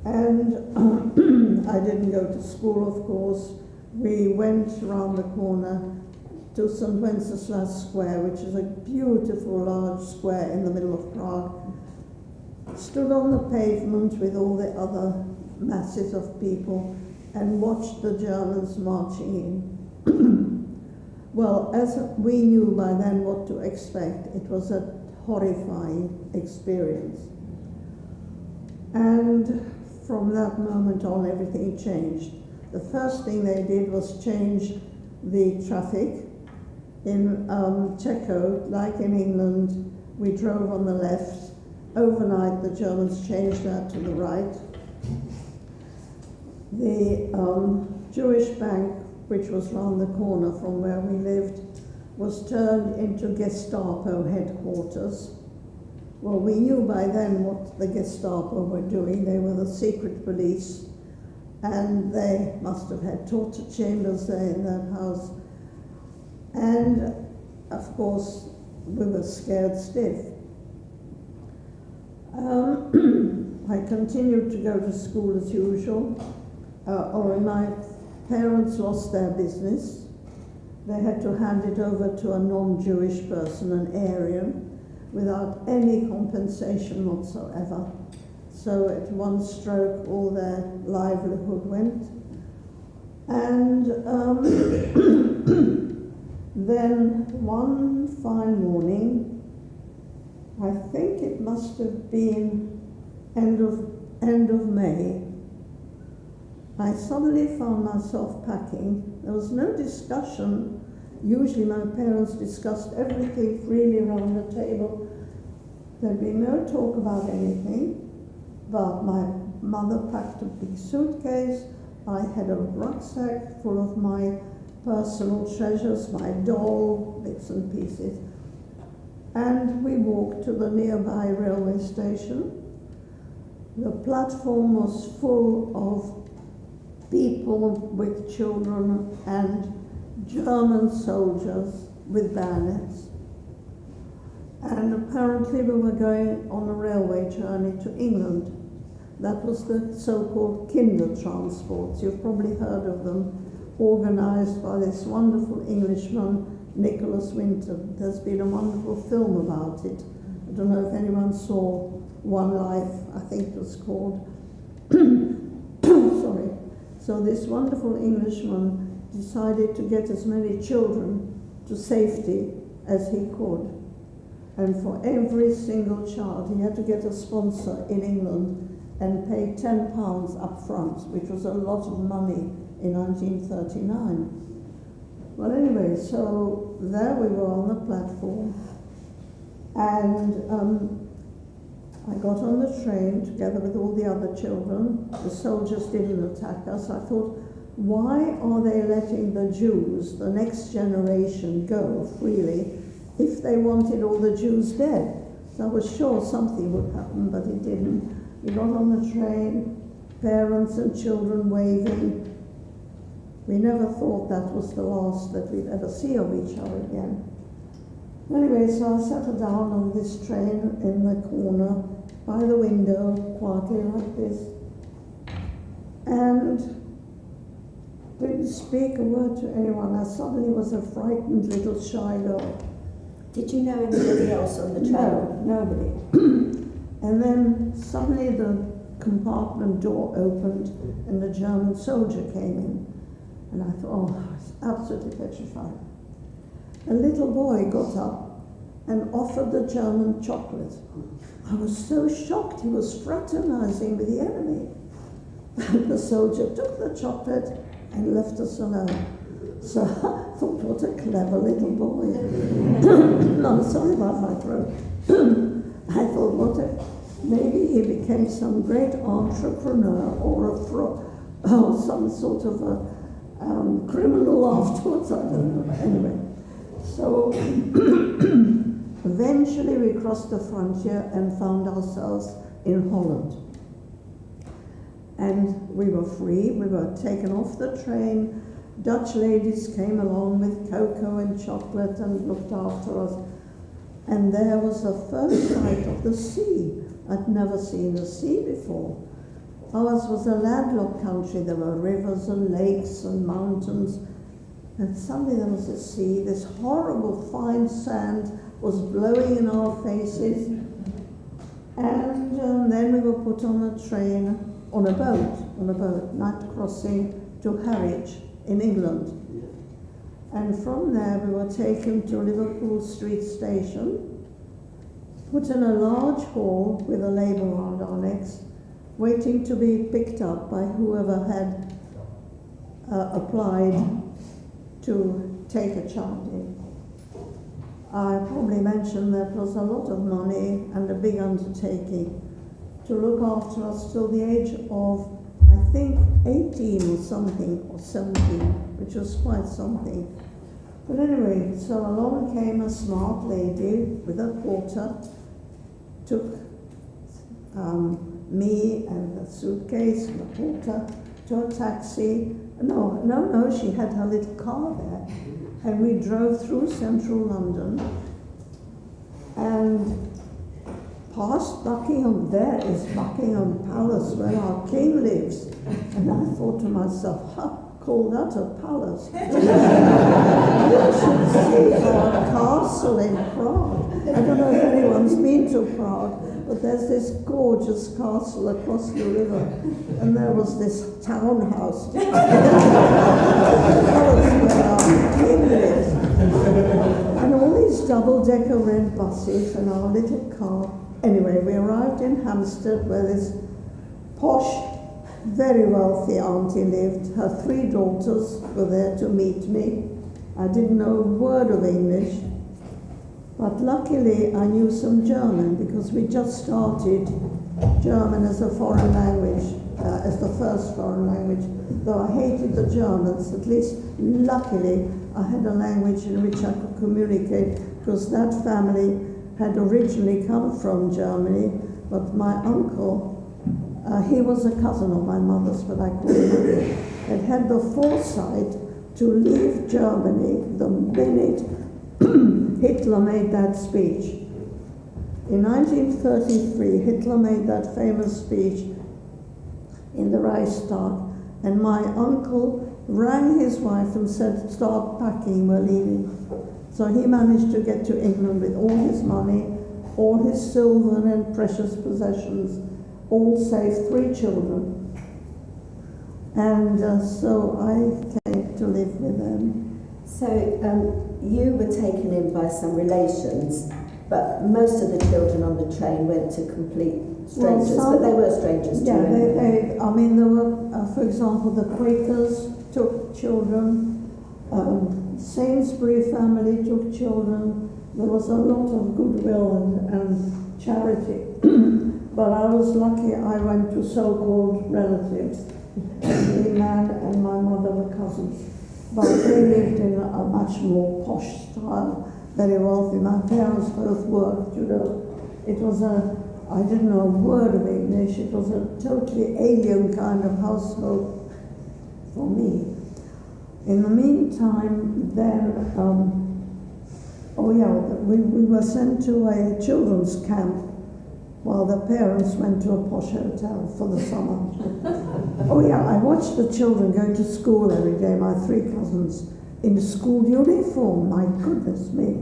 And I didn't go to school, of course. We went around the corner to St. Wenceslas Square, which is a beautiful large square in the middle of Prague. Stood on the pavement with all the other masses of people and watched the Germans marching in. Well, as we knew by then what to expect, it was a horrifying experience. And from that moment on, everything changed. The first thing they did was change the traffic. In Czechoslovakia, like in England, we drove on the left. Overnight, the Germans changed that to the right. The Jewish bank, which was round the corner from where we lived, was turned into Gestapo headquarters. Well, we knew by then what the Gestapo were doing. They were the secret police, and they must have had torture chambers there in that house. And, of course, we were scared stiff. I continued to go to school as usual, or my parents lost their business. They had to hand it over to a non-Jewish person, an Aryan, without any compensation whatsoever. So at one stroke, all their livelihood went. And then one fine morning, I think it must have been end of May, I suddenly found myself packing. There was no discussion. Usually my parents discussed everything freely around the table. There'd be no talk about anything, but my mother packed a big suitcase. I had a rucksack full of my personal treasures, my doll, bits and pieces. And we walked to the nearby railway station. The platform was full of people with children and German soldiers with bayonets. And apparently we were going on a railway journey to England. That was the so-called Kindertransport. You've probably heard of them, organized by this wonderful Englishman, Nicholas Winton. There's been a wonderful film about it. I don't know if anyone saw One Life, I think it was called. Sorry. So this wonderful Englishman decided to get as many children to safety as he could. And for every single child, he had to get a sponsor in England and pay £10 up front, which was a lot of money in 1939. Well, anyway, so there we were on the platform, and I got on the train together with all the other children. The soldiers didn't attack us. I thought, why are they letting the Jews, the next generation, go freely if they wanted all the Jews dead? So I was sure something would happen, but it didn't. We got on the train, parents and children waving. We never thought that was the last that we'd ever see of each other again. Anyway, so I settled down on this train in the corner by the window, quietly like this, and didn't speak a word to anyone. I suddenly was a frightened little shy girl. Did you know anybody else on the train? No, nobody. And then suddenly the compartment door opened and a German soldier came in. And I thought, oh, I was absolutely petrified. A little boy got up and offered the German chocolate. I was so shocked, he was fraternizing with the enemy. And the soldier took the chocolate and left us alone. So I thought, what a clever little boy. No, sorry about my throat. I thought, maybe he became some great entrepreneur or some sort of a criminal afterwards, I don't know. Anyway, so eventually we crossed the frontier and found ourselves in Holland. And we were free, we were taken off the train. Dutch ladies came along with cocoa and chocolate and looked after us. And there was the first sight of the sea. I'd never seen the sea before. Ours was a landlocked country. There were rivers and lakes and mountains. And suddenly there was a sea. This horrible fine sand was blowing in our faces. And then we were put on a train, on a boat, night crossing to Harwich in England. And from there we were taken to Liverpool Street Station, put in a large hall with a label around our necks, waiting to be picked up by whoever had applied to take a child in. I probably mentioned that it was a lot of money and a big undertaking to look after us till the age of, I think, 18 or something, or 17, which was quite something. But anyway, so along came a smart lady with a porter, took me and the suitcase and the porter to a taxi. No, she had her little car there. And we drove through central London and past Buckingham. There is Buckingham Palace where our king lives. And I thought to myself, call that a palace. You should see our castle in Prague. I don't know if anyone's been to Prague, but there's this gorgeous castle across the river, and there was this townhouse. That was where our king lives. And all these double-decker red buses and our little car. Anyway, we arrived in Hampstead where this posh, very wealthy auntie lived. Her 3 daughters were there to meet me. I didn't know a word of English, but luckily I knew some German because we just started German as a foreign language, as the first foreign language. Though I hated the Germans, at least luckily I had a language in which I could communicate, because that family had originally come from Germany, but my uncle, he was a cousin of my mother's, but I called him uncle, had the foresight to leave Germany the minute Hitler made that speech. In 1933, Hitler made that famous speech in the Reichstag, and my uncle rang his wife and said, start packing, we're leaving. So he managed to get to England with all his money, all his silver and precious possessions, all save 3 children. And so I came to live with them. So you were taken in by some relations, but most of the children on the train went to complete strangers, but they were strangers too. Yeah, I mean, there were, for example, the Quakers took children, Sainsbury family took children. There was a lot of goodwill and charity. But I was lucky I went to so-called relatives. The man and my mother were cousins. But they lived in a much more posh style, very wealthy. My parents both worked, you know. It was I didn't know a word of English. It was a totally alien kind of household for me. In the meantime, then, we were sent to a children's camp while the parents went to a posh hotel for the summer. I watched the children going to school every day, my 3 cousins, in school uniform. My goodness me.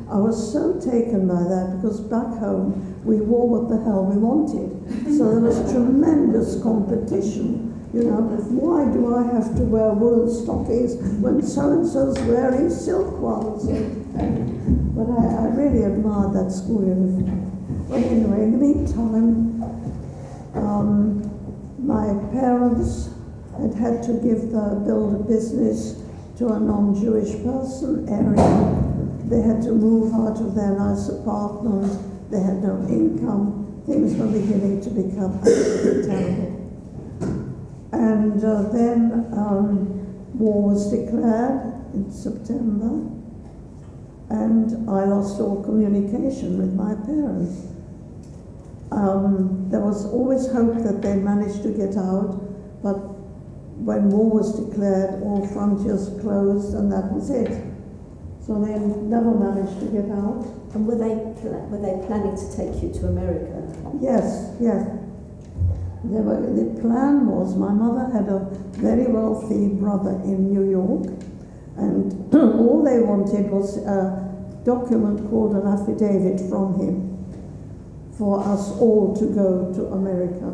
I was so taken by that because back home we wore what the hell we wanted. So there was tremendous competition. You know, why do I have to wear woolen stockings when so-and-so's wearing silk ones? But I really admired that school uniform. But anyway, in the meantime, my parents had to build a business to a non-Jewish person area. They had to move out of their nice apartment. They had no income. Things were beginning to become absolutely terrible. And then war was declared in September, and I lost all communication with my parents. There was always hope that they managed to get out, but when war was declared, all frontiers closed, and that was it. So they never managed to get out. And were they planning to take you to America? Yes. The plan was, my mother had a very wealthy brother in New York, and all they wanted was a document called an affidavit from him for us all to go to America.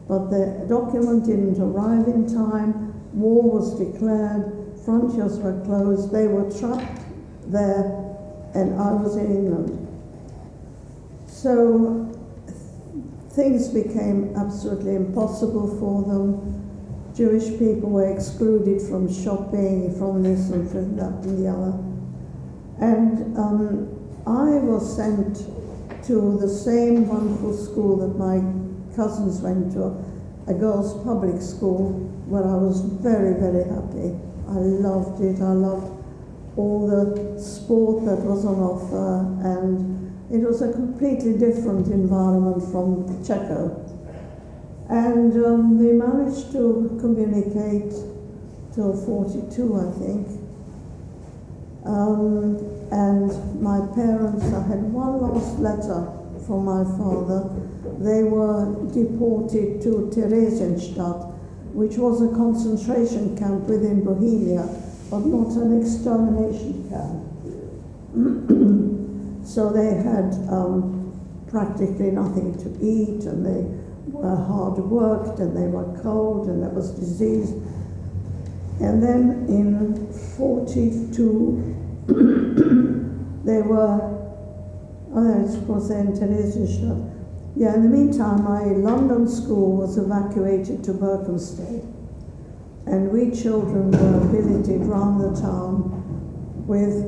But the document didn't arrive in time, war was declared, frontiers were closed, they were trapped there, and I was in England. So things became absolutely impossible for them. Jewish people were excluded from shopping, from this and from that and the other. And I was sent to the same wonderful school that my cousins went to, a girls' public school, where I was very, very happy. I loved it. I loved all the sport that was on offer, and it was a completely different environment from Czechia. And we managed to communicate till 42, I think. And my parents, I had one last letter from my father. They were deported to Theresienstadt, which was a concentration camp within Bohemia, but not an extermination camp. So they had practically nothing to eat, and they were hard worked, and they were cold, and there was disease. And then in 42, they were, of course they're in Theresienstadt. Yeah, in the meantime, my London school was evacuated to Berkhamsted, and we children were billeted round the town with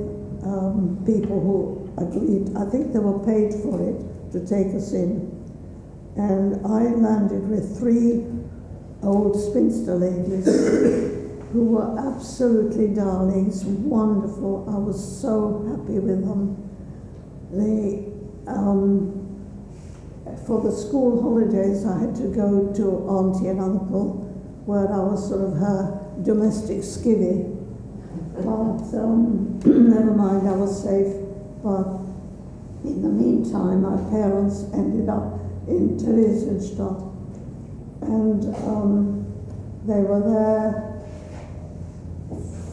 people who agreed. I think they were paid for it to take us in. And I landed with 3 old spinster ladies who were absolutely darlings, wonderful. I was so happy with them. They, for the school holidays, I had to go to Auntie and Uncle, where I was sort of her domestic skivvy. But never mind, I was safe. But in the meantime, my parents ended up in Theresienstadt, and they were there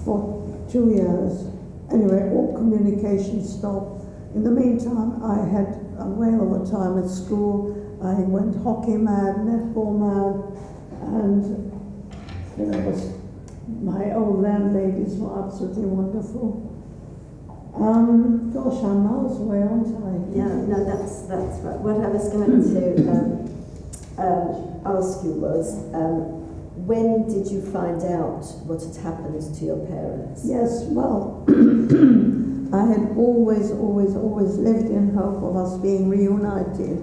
for 2 years. Anyway, all communication stopped. In the meantime, I had a whale of a time at school. I went hockey mad, netball mad, and my old landladies were absolutely wonderful. Gosh, I'm miles away, aren't I? Yeah, no, that's right. What I was going to ask you was, when did you find out what had happened to your parents? Yes, well, I had always lived in hope of us being reunited.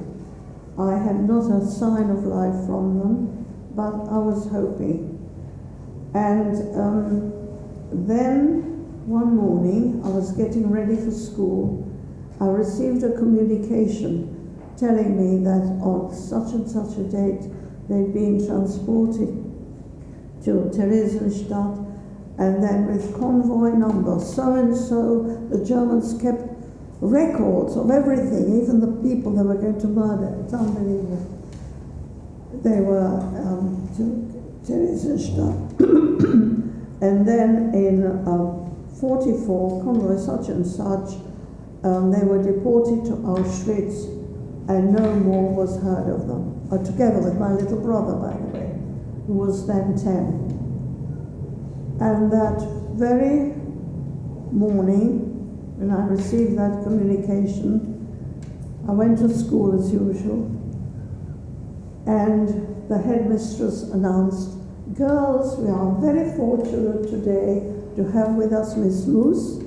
I had not a sign of life from them, but I was hoping. And then one morning, I was getting ready for school. I received a communication telling me that on such and such a date they'd been transported to Theresienstadt, and then with convoy number so and so, the Germans kept records of everything, even the people they were going to murder. It's unbelievable. They were to Theresienstadt. And then in 44, convoy such and such, they were deported to Auschwitz, and no more was heard of them. Together with my little brother, by the way, who was then 10. And that very morning, when I received that communication, I went to school as usual, and the headmistress announced, "Girls, we are very fortunate today to have with us Miss Moose,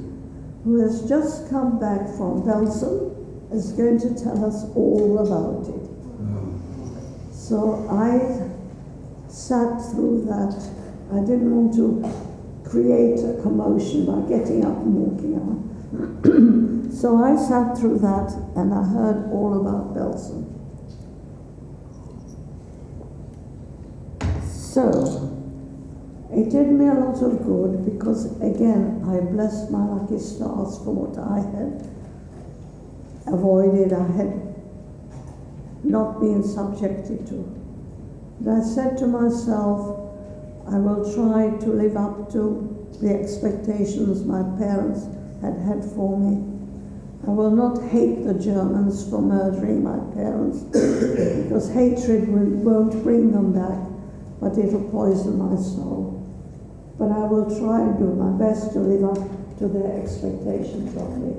who has just come back from Belgium, is going to tell us all about it." So I sat through that. I didn't want to create a commotion by getting up and walking out. So I sat through that, and I heard all about Belgium. So it did me a lot of good, because again I blessed my lucky stars for what I had avoided, I had not been subjected to. And I said to myself, I will try to live up to the expectations my parents had had for me. I will not hate the Germans for murdering my parents, because hatred won't bring them back, but it'll poison my soul. But I will try and do my best to live up to their expectations of me.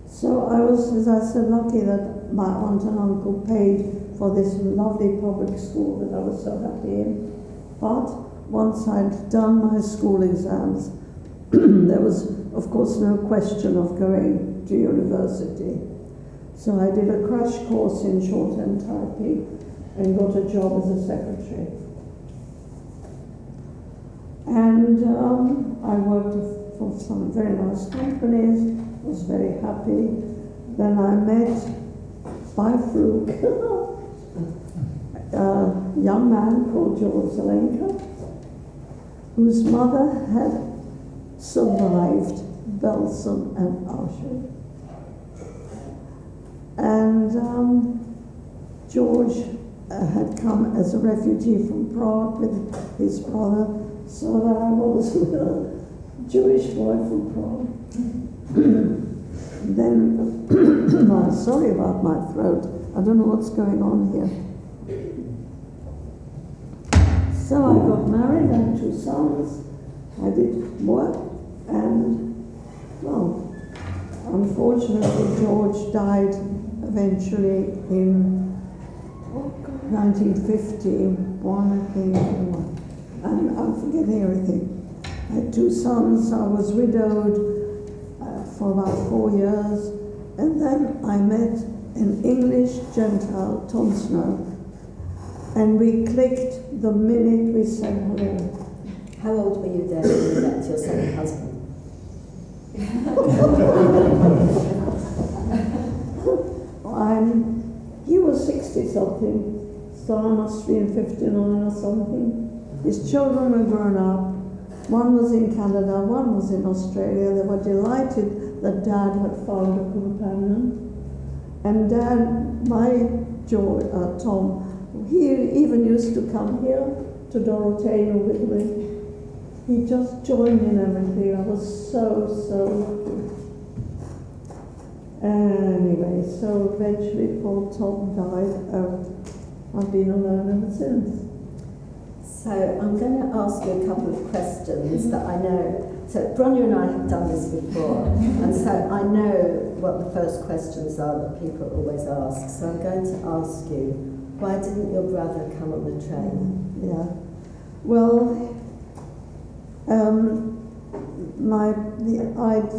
So I was, as I said, lucky that my aunt and uncle paid for this lovely public school that I was so happy in. But once I'd done my school exams, there was, of course, no question of going to university. So I did a crash course in shorthand typing and got a job as a secretary. And I worked for some very nice companies, was very happy. Then I met, by fluke, a young man called George Zelenka, whose mother had survived Belsen and Auschwitz. And George had come as a refugee from Prague with his brother, so that I was with a Jewish boy from Prague. Then, I'm sorry about my throat, I don't know what's going on here. So I got married, I had 2 sons, I did work, and, well, unfortunately George died eventually in 1951, I think, and I'm forgetting everything. I had 2 sons, I was widowed for about 4 years, and then I met an English Gentile, Tom Snow, and we clicked the minute we said hello. How old were you then when you met your second husband? He was 60-something, so I must be in 59 or something. His children were grown up. One was in Canada, one was in Australia. They were delighted that Dad had found a companion. And Dad, my Tom, he even used to come here to Dorothea with me. He just joined in everything. I was so lucky. Anyway, so eventually poor Tom died. I've been alone ever since. So I'm going to ask you a couple of questions that I know. So Bronia and I have done this before, and so I know what the first questions are that people always ask. So I'm going to ask you, why didn't your brother come on the train? Yeah. Well,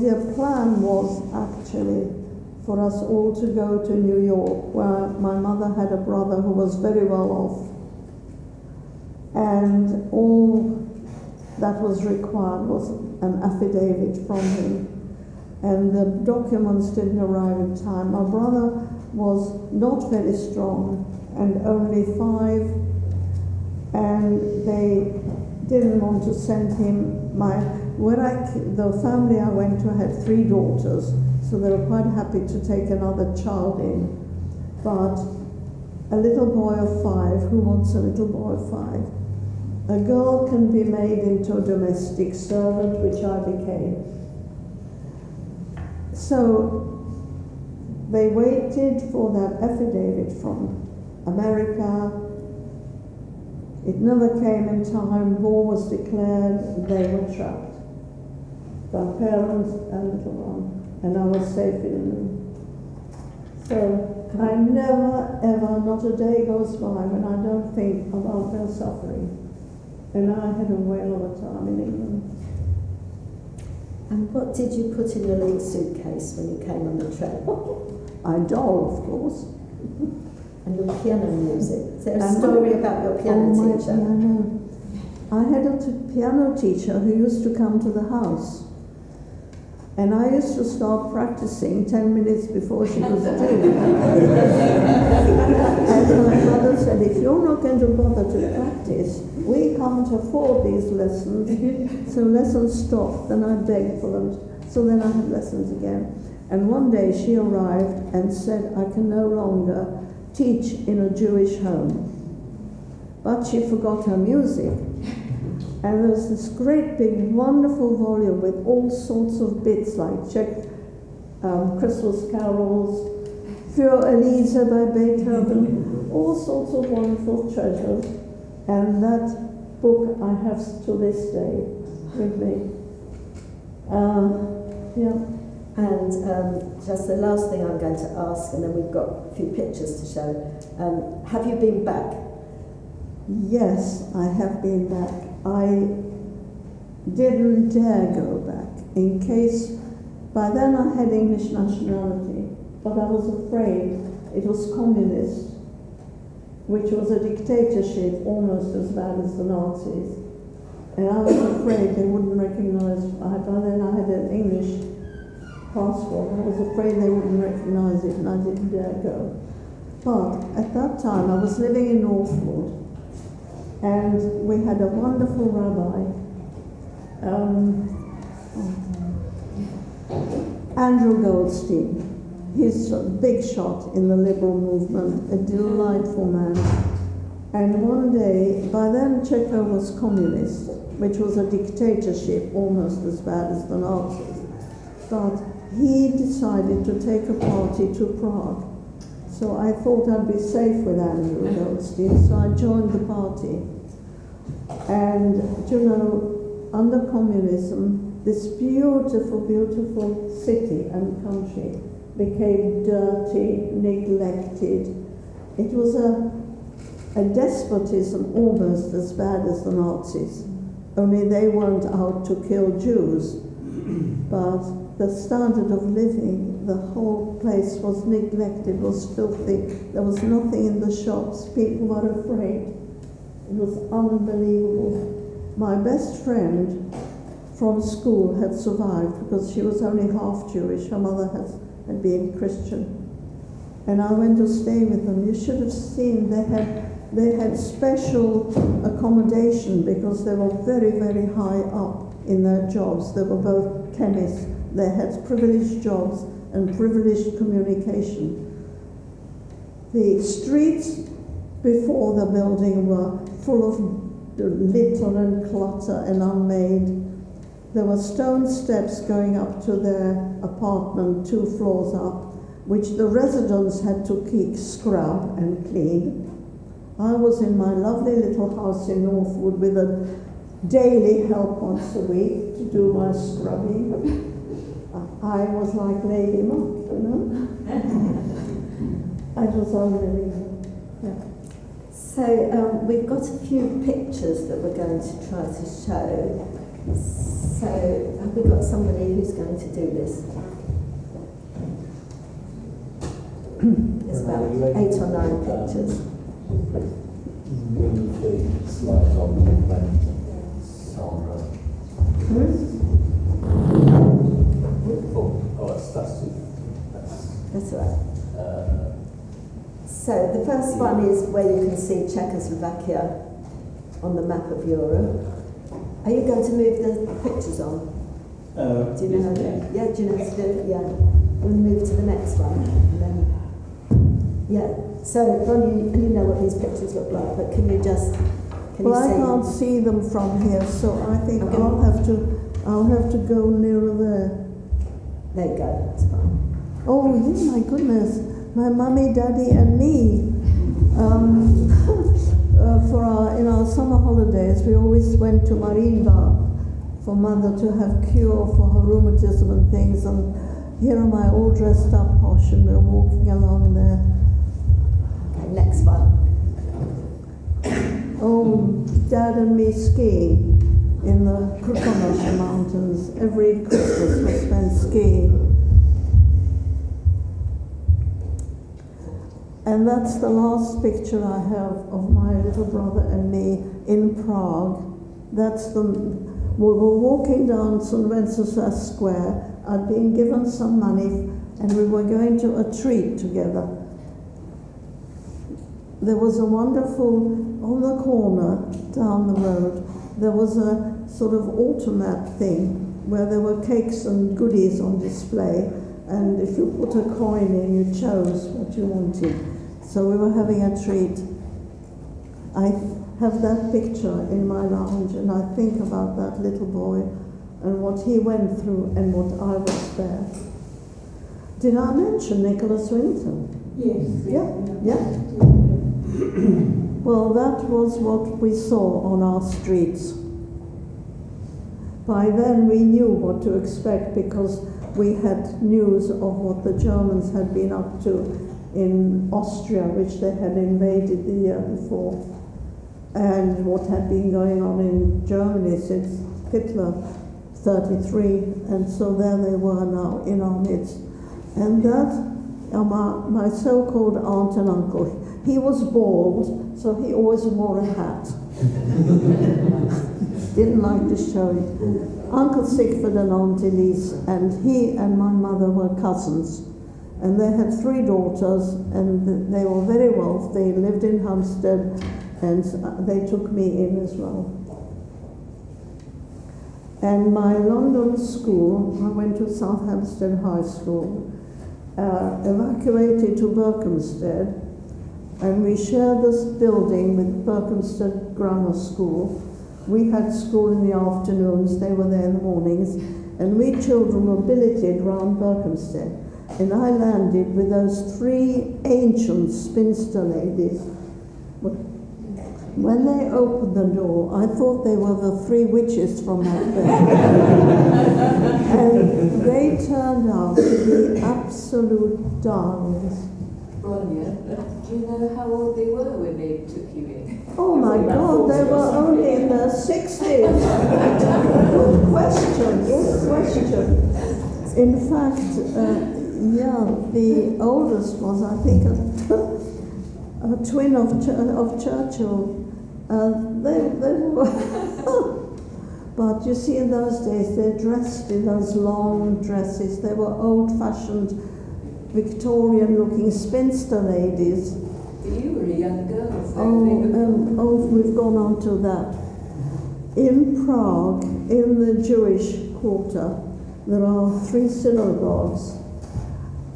the plan was actually for us all to go to New York, where my mother had a brother who was very well off. And all that was required was an affidavit from him. And the documents didn't arrive in time. My brother was not very strong and only 5, and they didn't want to send him. The family I went to had 3 daughters, so they were quite happy to take another child in. But a little boy of 5, who wants a little boy of 5? A girl can be made into a domestic servant, which I became. So they waited for that affidavit from America. It never came in time. War was declared. They were trapped. The parents and little one, and I was safe in them. So I never, ever, not a day goes by when I don't think about their suffering. And I had a whale of a time in England. And what did you put in your little suitcase when you came on the train? A doll, of course. And your piano music. Is there a story about your piano teacher? Piano. I had a piano teacher who used to come to the house. And I used to start practicing 10 minutes before she was due. And my mother said, if you're not going to bother to practice, we can't afford these lessons. So lessons stopped, then I begged for them. So then I had lessons again. And one day she arrived and said, I can no longer teach in a Jewish home. But she forgot her music. And there was this great big wonderful volume with all sorts of bits like Czech Christmas carols, Für Elise by Beethoven, all sorts of wonderful treasures. And that book I have to this day with me. And just the last thing I'm going to ask, and then we've got a few pictures to show. Have you been back? Yes, I have been back. I didn't dare go back in case, by then I had English nationality, but I was afraid it was communist, which was a dictatorship almost as bad as the Nazis. And I was afraid they wouldn't recognize, by then I had an English passport, I was afraid they wouldn't recognize it and I didn't dare go. But at that time I was living in Northwood, and we had a wonderful rabbi, Andrew Goldstein. He's a big shot in the liberal movement, a delightful man. And one day, by then Czechia was communist, which was a dictatorship almost as bad as the Nazis. But he decided to take a party to Prague. So I thought I'd be safe with Andrew Goldstein, so I joined the party. And, you know, under communism, this beautiful, beautiful city and country became dirty, neglected. It was a despotism almost as bad as the Nazis, only they weren't out to kill Jews. But the standard of living, the whole place was neglected, was filthy. There was nothing in the shops. People were afraid. It was unbelievable. My best friend from school had survived because she was only half Jewish. Her mother had been Christian. And I went to stay with them. You should have seen they had special accommodation because they were very, very high up in their jobs. They were both chemists. They had privileged jobs and privileged communication. The streets before the building were full of litter and clutter and unmade. There were stone steps going up to their apartment 2 floors up, which the residents had to keep scrub and clean. I was in my lovely little house in Northwood with a daily help once a week to do my scrubbing. I was like Lady Monk, you know? It was unbelievable. Yeah. So we've got a few pictures that we're going to try to show. So have we got somebody who's going to do this? There's about 8 or 9 pictures. Move the slides on when Sandra. That's right. So the first one is where you can see Czechoslovakia on the map of Europe. Are you going to move the pictures on? Do you know how to do it? Yeah, do you know how to do it? Yeah. We'll move to the next one. And then, yeah. So, Ron, you know what these pictures look like, but can you just... Well, I can't see them from here, so I think I'll have to go nearer there. There you go, that's fine. Oh, yeah, my goodness. My mummy, daddy and me. In our summer holidays, we always went to Marienbad for mother to have cure for her rheumatism and things. And here am I all dressed up posh and we're walking along there. Okay, next one. Oh, Dad and me skiing in the Krukonosze Mountains. Every Christmas we spent skiing. And that's the last picture I have of my little brother and me in Prague. We were walking down St. Wenceslas Square. I'd been given some money and we were going to a treat together. There was a wonderful, on the corner down the road, there was a sort of automat thing where there were cakes and goodies on display, and if you put a coin in, you chose what you wanted. So we were having a treat. I have that picture in my lounge, and I think about that little boy and what he went through and what I was there. Did I mention Nicholas Winton? Yes. Yeah. Well, that was what we saw on our streets. By then we knew what to expect because we had news of what the Germans had been up to in Austria, which they had invaded the year before, and what had been going on in Germany since Hitler 33, and so there they were now in our midst. And that, my so-called aunt and uncle, he was bald, so he always wore a hat. Didn't like to show it. Uncle Sigfrid and Aunt Elise, and he and my mother were cousins. And they had 3 daughters, and they were very wealthy. They lived in Hampstead, and they took me in as well. And my London school, I went to South Hampstead High School, evacuated to Berkhamsted, and we shared this building with Berkhamsted Grammar School. We had school in the afternoons, they were there in the mornings, and we children were billeted round Berkhamsted. And I landed with those 3 ancient spinster ladies. When they opened the door, I thought they were the 3 witches from Macbeth. And they turned out to be absolute darlings. Bronia, do you know how old they were when they took you in? Oh my God, they were only in their 60s. Good question. In fact, the oldest was, I think, a twin of Churchill. They were, but you see, in those days they dressed in those long dresses. They were old-fashioned, Victorian-looking spinster ladies. You were a young girl. We've gone on to that. In Prague, in the Jewish quarter, there are 3 synagogues,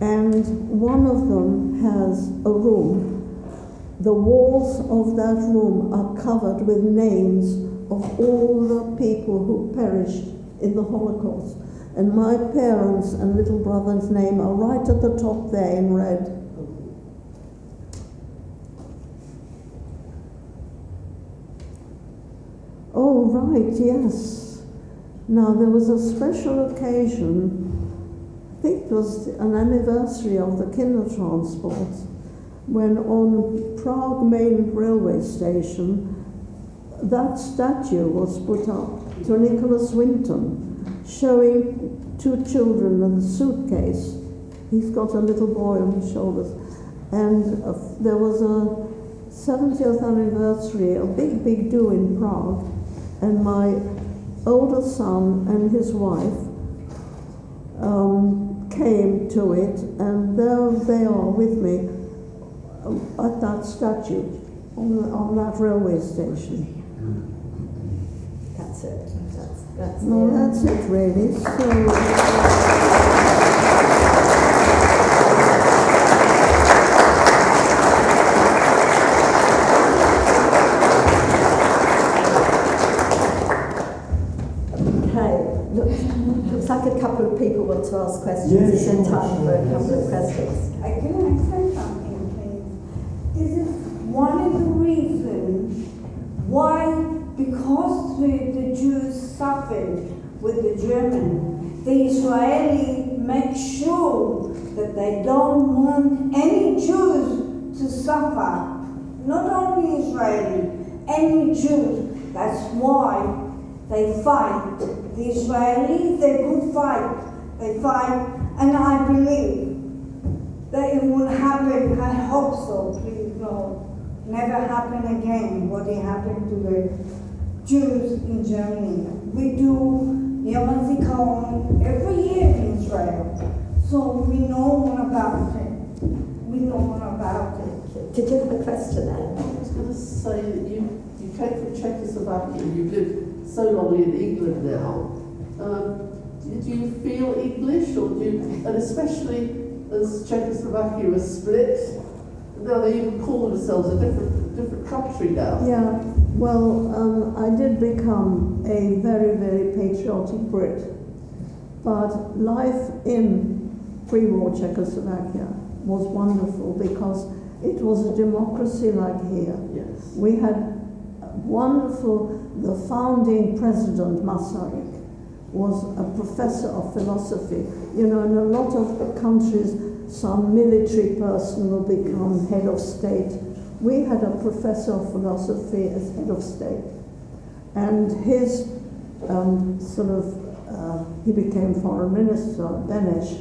and one of them has a room. The walls of that room are covered with names of all the people who perished in the Holocaust. And my parents' and little brother's name are right at the top there in red. Oh, right, yes. Now, there was a special occasion, I think it was an anniversary of the Kindertransport, when on Prague main railway station, that statue was put up to Nicholas Winton, showing 2 children and a suitcase. He's got a little boy on his shoulders. and there was a 70th anniversary, a big do in Prague, and my older son and his wife came to it, and there they are with me at that statue on that railway station. That's it. That's No, that's it really. Looks like a couple of people want to ask questions. Yes, Is there sure, time for a sure. couple of questions? Can I say something, please? This is one of the reasons why, because the Jews suffered with the German, the Israeli make sure that they don't want any Jews to suffer. Not only Israeli, any Jews. That's why they fight. The Israelis, they could fight. They fight, and I believe that it will happen. I hope so, please, Lord. Never happen again what happened to the Jews in Germany. We do Yom HaZikaron every year in Israel, so we know all about it. We know all about it. Did you have a question, Anne? I was going to say that you came from Czechoslovakia, you've lived so long in England now. Do you feel English, or do you, and especially as Czechoslovakia was split, now they even call themselves a different country now? Yeah, well, I did become a very, very patriotic Brit, but life in pre-war Czechoslovakia was wonderful because it was a democracy like here. Yes. We had the founding president, Masaryk, was a professor of philosophy. You know, in a lot of countries, some military person will become head of state. We had a professor of philosophy as head of state. And his he became foreign minister, Beneš.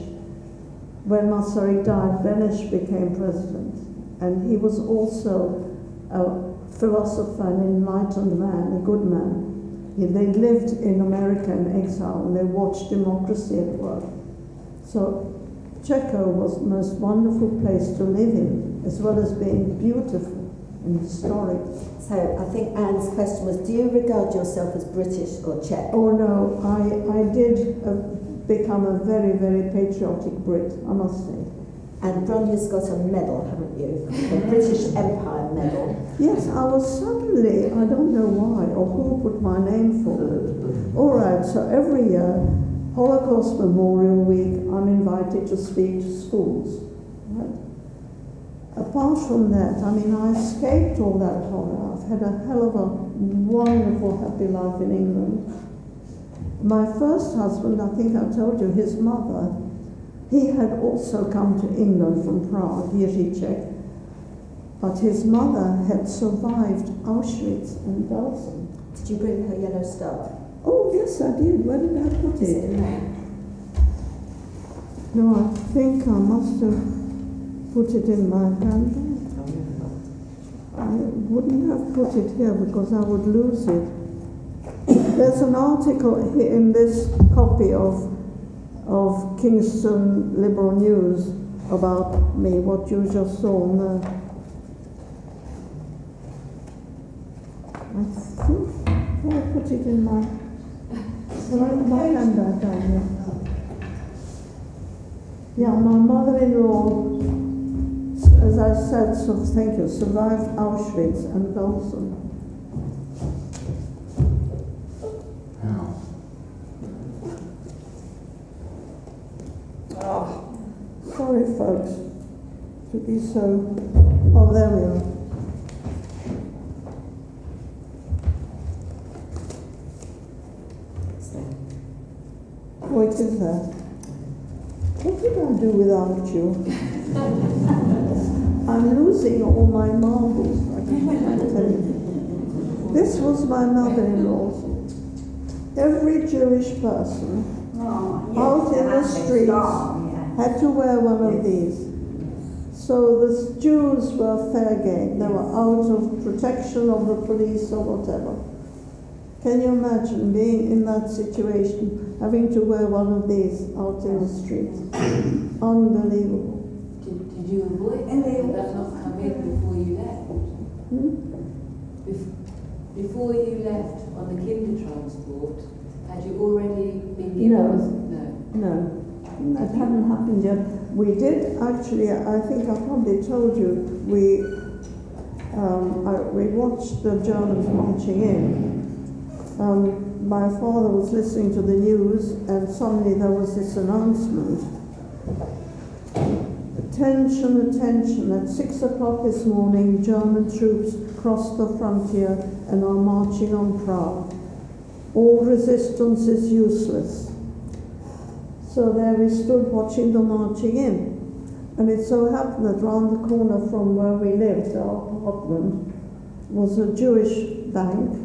When Masaryk died, Beneš became president. And he was also a philosopher, an enlightened man, a good man. They lived in America in exile and they watched democracy at work. So Czechia was the most wonderful place to live in, as well as being beautiful and historic. So I think Anne's question was, do you regard yourself as British or Czech? Oh no, I did become a very, very patriotic Brit, I must say. And Bronia's got a medal, haven't you? A British Empire medal. Yes, I was suddenly, I don't know why, or who put my name forward. All right, so every year, Holocaust Memorial Week, I'm invited to speak to schools. Right? Apart from that, I mean, I escaped all that horror. I've had a hell of a wonderful, happy life in England. My first husband, I think I told you, his mother, he had also come to England from Prague, Jiříček, but his mother had survived Auschwitz and Belsen. Did you bring her yellow star? Oh, yes, I did. Where did I put it? Is it in there? No, I think I must have put it in my handbag. I wouldn't have put it here because I would lose it. There's an article in this copy of Kingston Liberal News about me, what you just saw on there. I think I put it in my handbag down here. Yeah, my mother-in-law, as I said, thank you, survived Auschwitz and Belsen. Oh, sorry, folks, to be so. Oh, there we are. Oh, it is there. What did I do without you? I'm losing all my marbles. I can't tell you. This was my mother-in-law. Every Jewish person out in the streets had to wear one of these. So the Jews were fair game. They were out of protection of the police or whatever. Can you imagine being in that situation, having to wear one of these out in the street? Unbelievable. Did you avoid that not come in before you left? Before you left on the Kindertransport, had you already been given? No, that hadn't happened yet. We did actually, I think I probably told you, we watched the Germans marching in. My father was listening to the news and suddenly there was this announcement. Attention, attention, at 6 o'clock this morning, German troops crossed the frontier and are marching on Prague. All resistance is useless. So there we stood watching the marching in. And it so happened that round the corner from where we lived, our apartment, was a Jewish bank,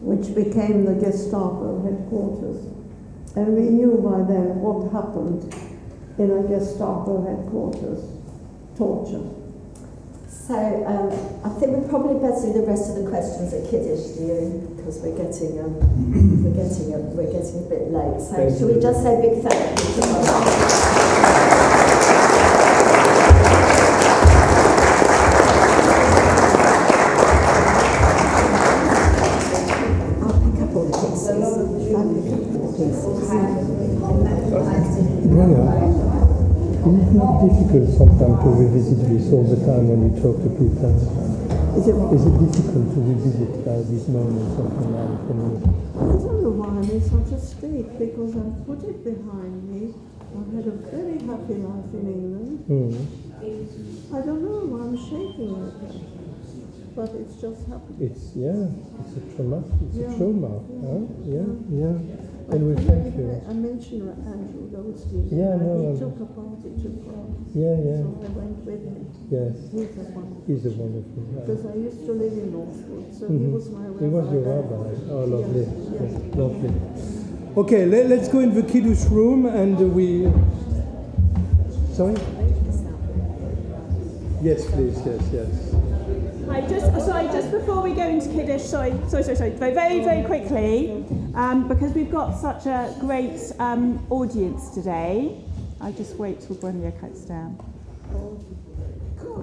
which became the Gestapo headquarters. And we knew by then what happened in a Gestapo headquarters, torture. So I think we're probably better do the rest of the questions at Kiddush, do you? Because we're getting a bit late. So shall we just say a big thank you to Is it not difficult sometimes to revisit this all the time when you talk to people? Is it difficult to revisit these moments of your life? I don't know why I'm in such a state, because I put it behind me. I had a very happy life in England. I don't know why I'm shaking like that, but it's just happened. It's a trauma. It's a trauma. Huh? Yeah. And we thank you. I mentioned Andrew Goldstein. He took a party to France. So I went with him. Yes. He's a wonderful. He's a wonderful guy. Because I used to live in Northwood, so he was my rabbi. He was your rabbi. Oh, lovely. Yes. Lovely. Okay, let's go in the Kiddush room and we... Sorry? Yes, please. Yes. Just before we go into Kiddush, sorry, very, very quickly, because we've got such a great audience today, I'll just wait till Bronia cuts down.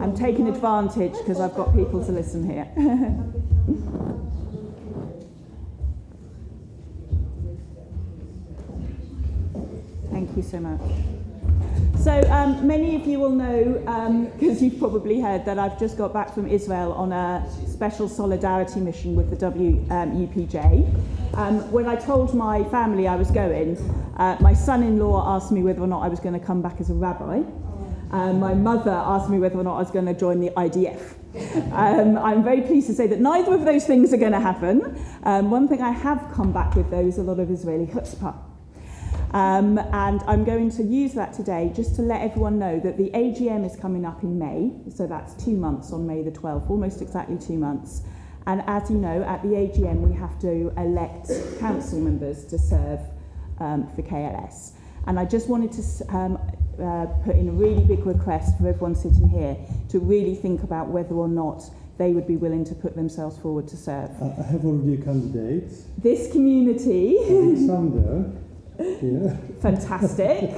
I'm taking advantage because I've got people to listen here. Thank you so much. So many of you will know, because you've probably heard, that I've just got back from Israel on a special solidarity mission with the UPJ. When I told my family I was going, my son-in-law asked me whether or not I was going to come back as a rabbi. My mother asked me whether or not I was going to join the IDF. I'm very pleased to say that neither of those things are going to happen. One thing I have come back with, though, is a lot of Israeli chutzpah. And I'm going to use that today just to let everyone know that the AGM is coming up in May, so that's 2 months on May the 12th, almost exactly 2 months. And as you know, at the AGM we have to elect council members to serve for KLS. And I just wanted to put in a really big request for everyone sitting here to really think about whether or not they would be willing to put themselves forward to serve. I have already a candidate. This community... Alexander. Yeah. Fantastic.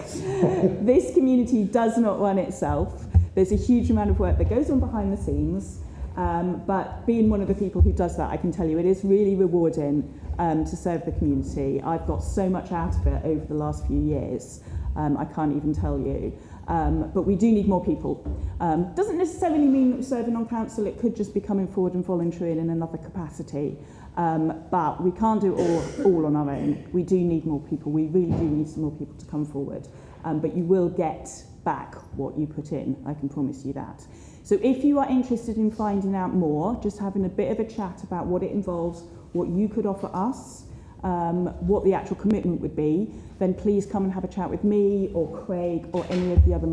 This community does not run itself. There's a huge amount of work that goes on behind the scenes, but being one of the people who does that, I can tell you it is really rewarding to serve the community. I've got so much out of it over the last few years. I can't even tell you. But we do need more people. Doesn't necessarily mean serving on council. It could just be coming forward and volunteering in another capacity. But we can't do it all on our own. We do need more people. We really do need some more people to come forward. But you will get back what you put in. I can promise you that. So if you are interested in finding out more, just having a bit of a chat about what it involves, what you could offer us, what the actual commitment would be, then please come and have a chat with me or Craig or any of the other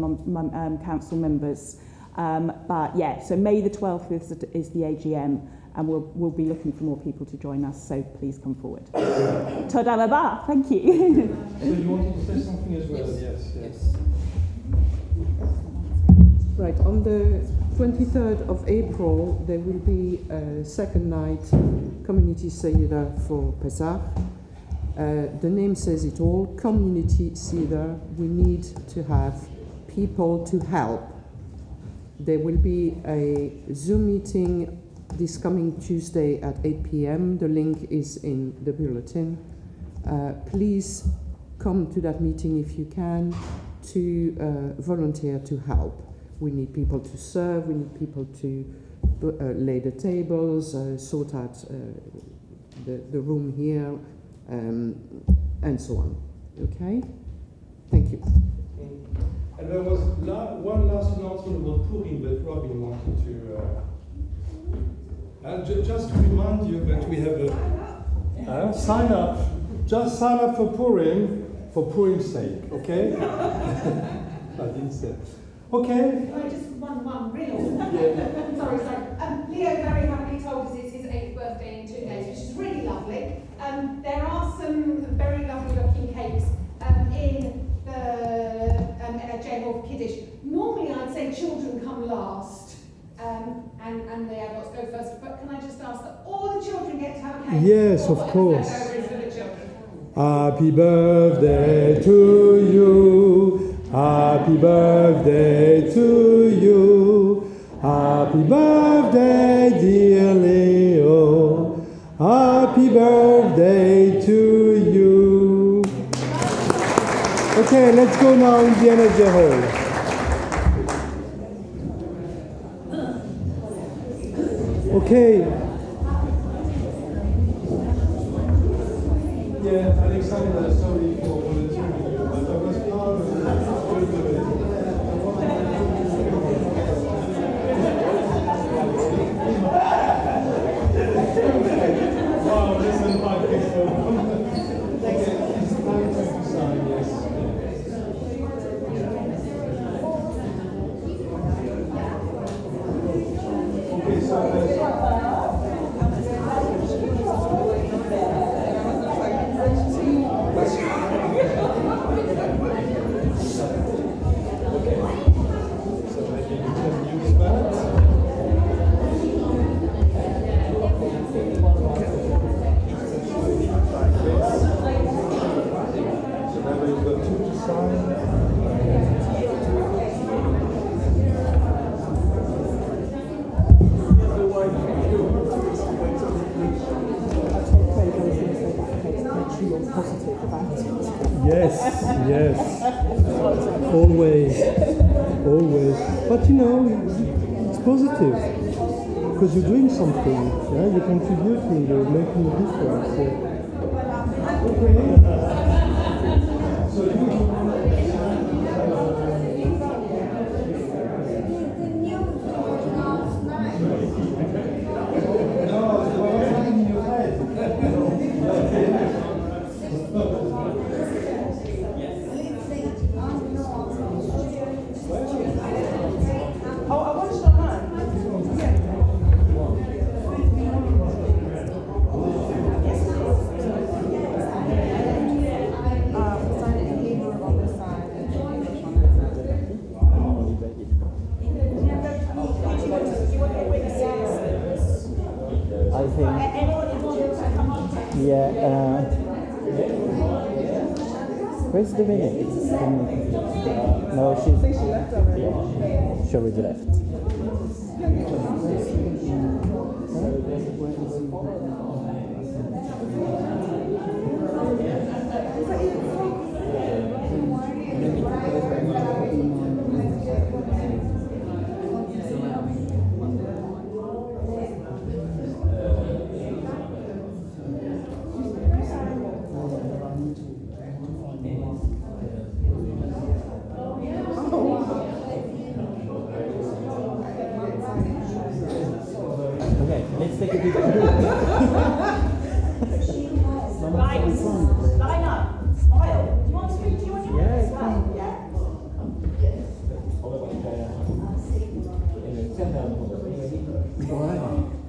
council members. But yeah, so May the 12th is the AGM, and we'll be looking for more people to join us, so please come forward. Toda rabba, thank you. So you wanted to say something as well? Yes. Right, on the 23rd of April, there will be a second night community Seder for Pesach. The name says it all, community Seder. We need to have people to help. There will be a Zoom meeting this coming Tuesday at 8 p.m. The link is in the bulletin. Please come to that meeting if you can to volunteer to help. We need people to serve, we need people to lay the tables, sort out the room here, and so on. Okay? Thank you. And there was one last announcement about Purim that Robin wanted to... just to remind you that we have a sign up. Just sign up for Purim's sake, okay? I didn't say. Okay. Just one real. sorry. Leo very happily told us it's his 8th birthday in 2 days, which is really lovely. There are some very lovely looking cakes in the J-Hall for Kiddush. Normally I'd say children come last and the adults go first, but can I just ask that all the children get to have a cake? Yes, of course. Happy birthday to you. Happy birthday to you. Happy birthday, dear Leo. Happy birthday to you. Okay, let's go now in the energy hall. Okay. Yeah, Alexander, sorry for volunteering, but I was part of Wow, listen, my people. It's time to sign, yes. Okay, so Yes, always. But you know, it's positive because you're doing something. Yeah, you're contributing. You're making a difference. Yeah. Okay. So you. Where's Dominic? No, she left already. Yeah, she already left. Let's take a picture. Right, line up, smile. Do you want to speak to you on your way as well? Yeah.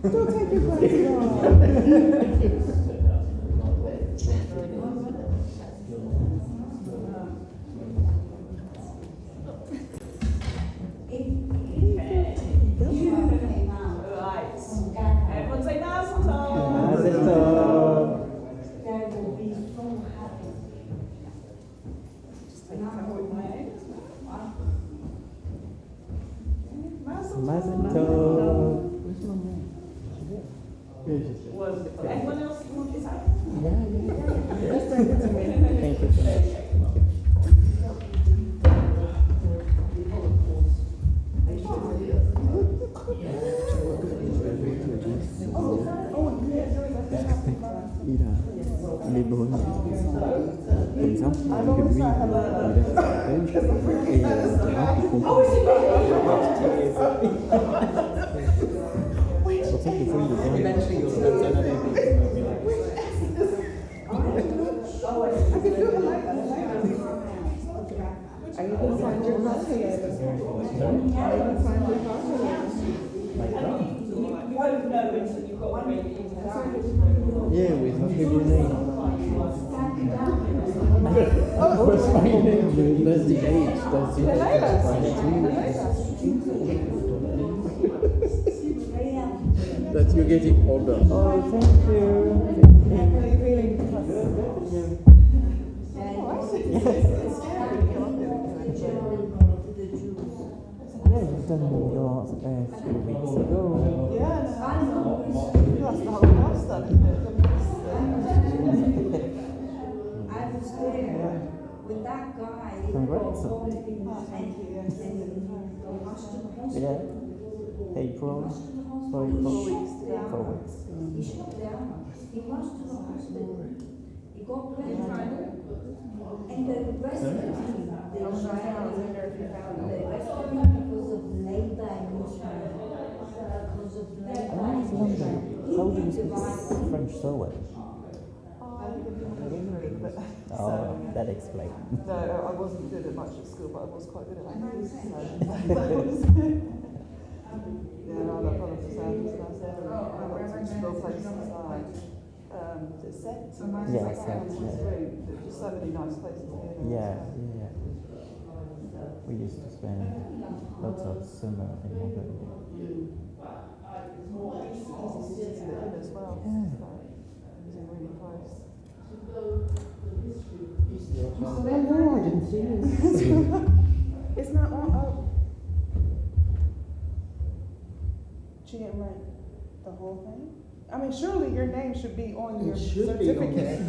Don't take your glasses off. il a les brunes comme ça, que lui, il a fait et là, il comprend. C'est pour ça que des fois, il est Are you going to find your coffee? Are you going to find your coffee? Yeah, with Rabbi René. What's my name? That's the age. That's the that you're getting older. Oh, thank you. Yeah, you've done yours a few weeks ago. Yeah, that's the whole house done, isn't it? I was there with that guy. Congrats. Thank you. Yeah. April. 4 weeks. 4 weeks. He shut down. He was to the hospital. He got pregnant. And the rest of the team, the rest of them because of labor and because of labor. I was wondering, how do you speak French so well? Oh, that explains. No, I wasn't good at much at school, but I was quite good at language. Yeah, I love all of the sounds and I said, I went to school places like Set. Yeah, Set, There's just so many nice places here. Yeah. We used to spend lots of summer in Montpellier. It's easy to live in as well. Yeah. It's really close. Oh, I didn't see you. It's not on. Oh. She didn't write the whole thing? I mean, surely your name should be on your certificate.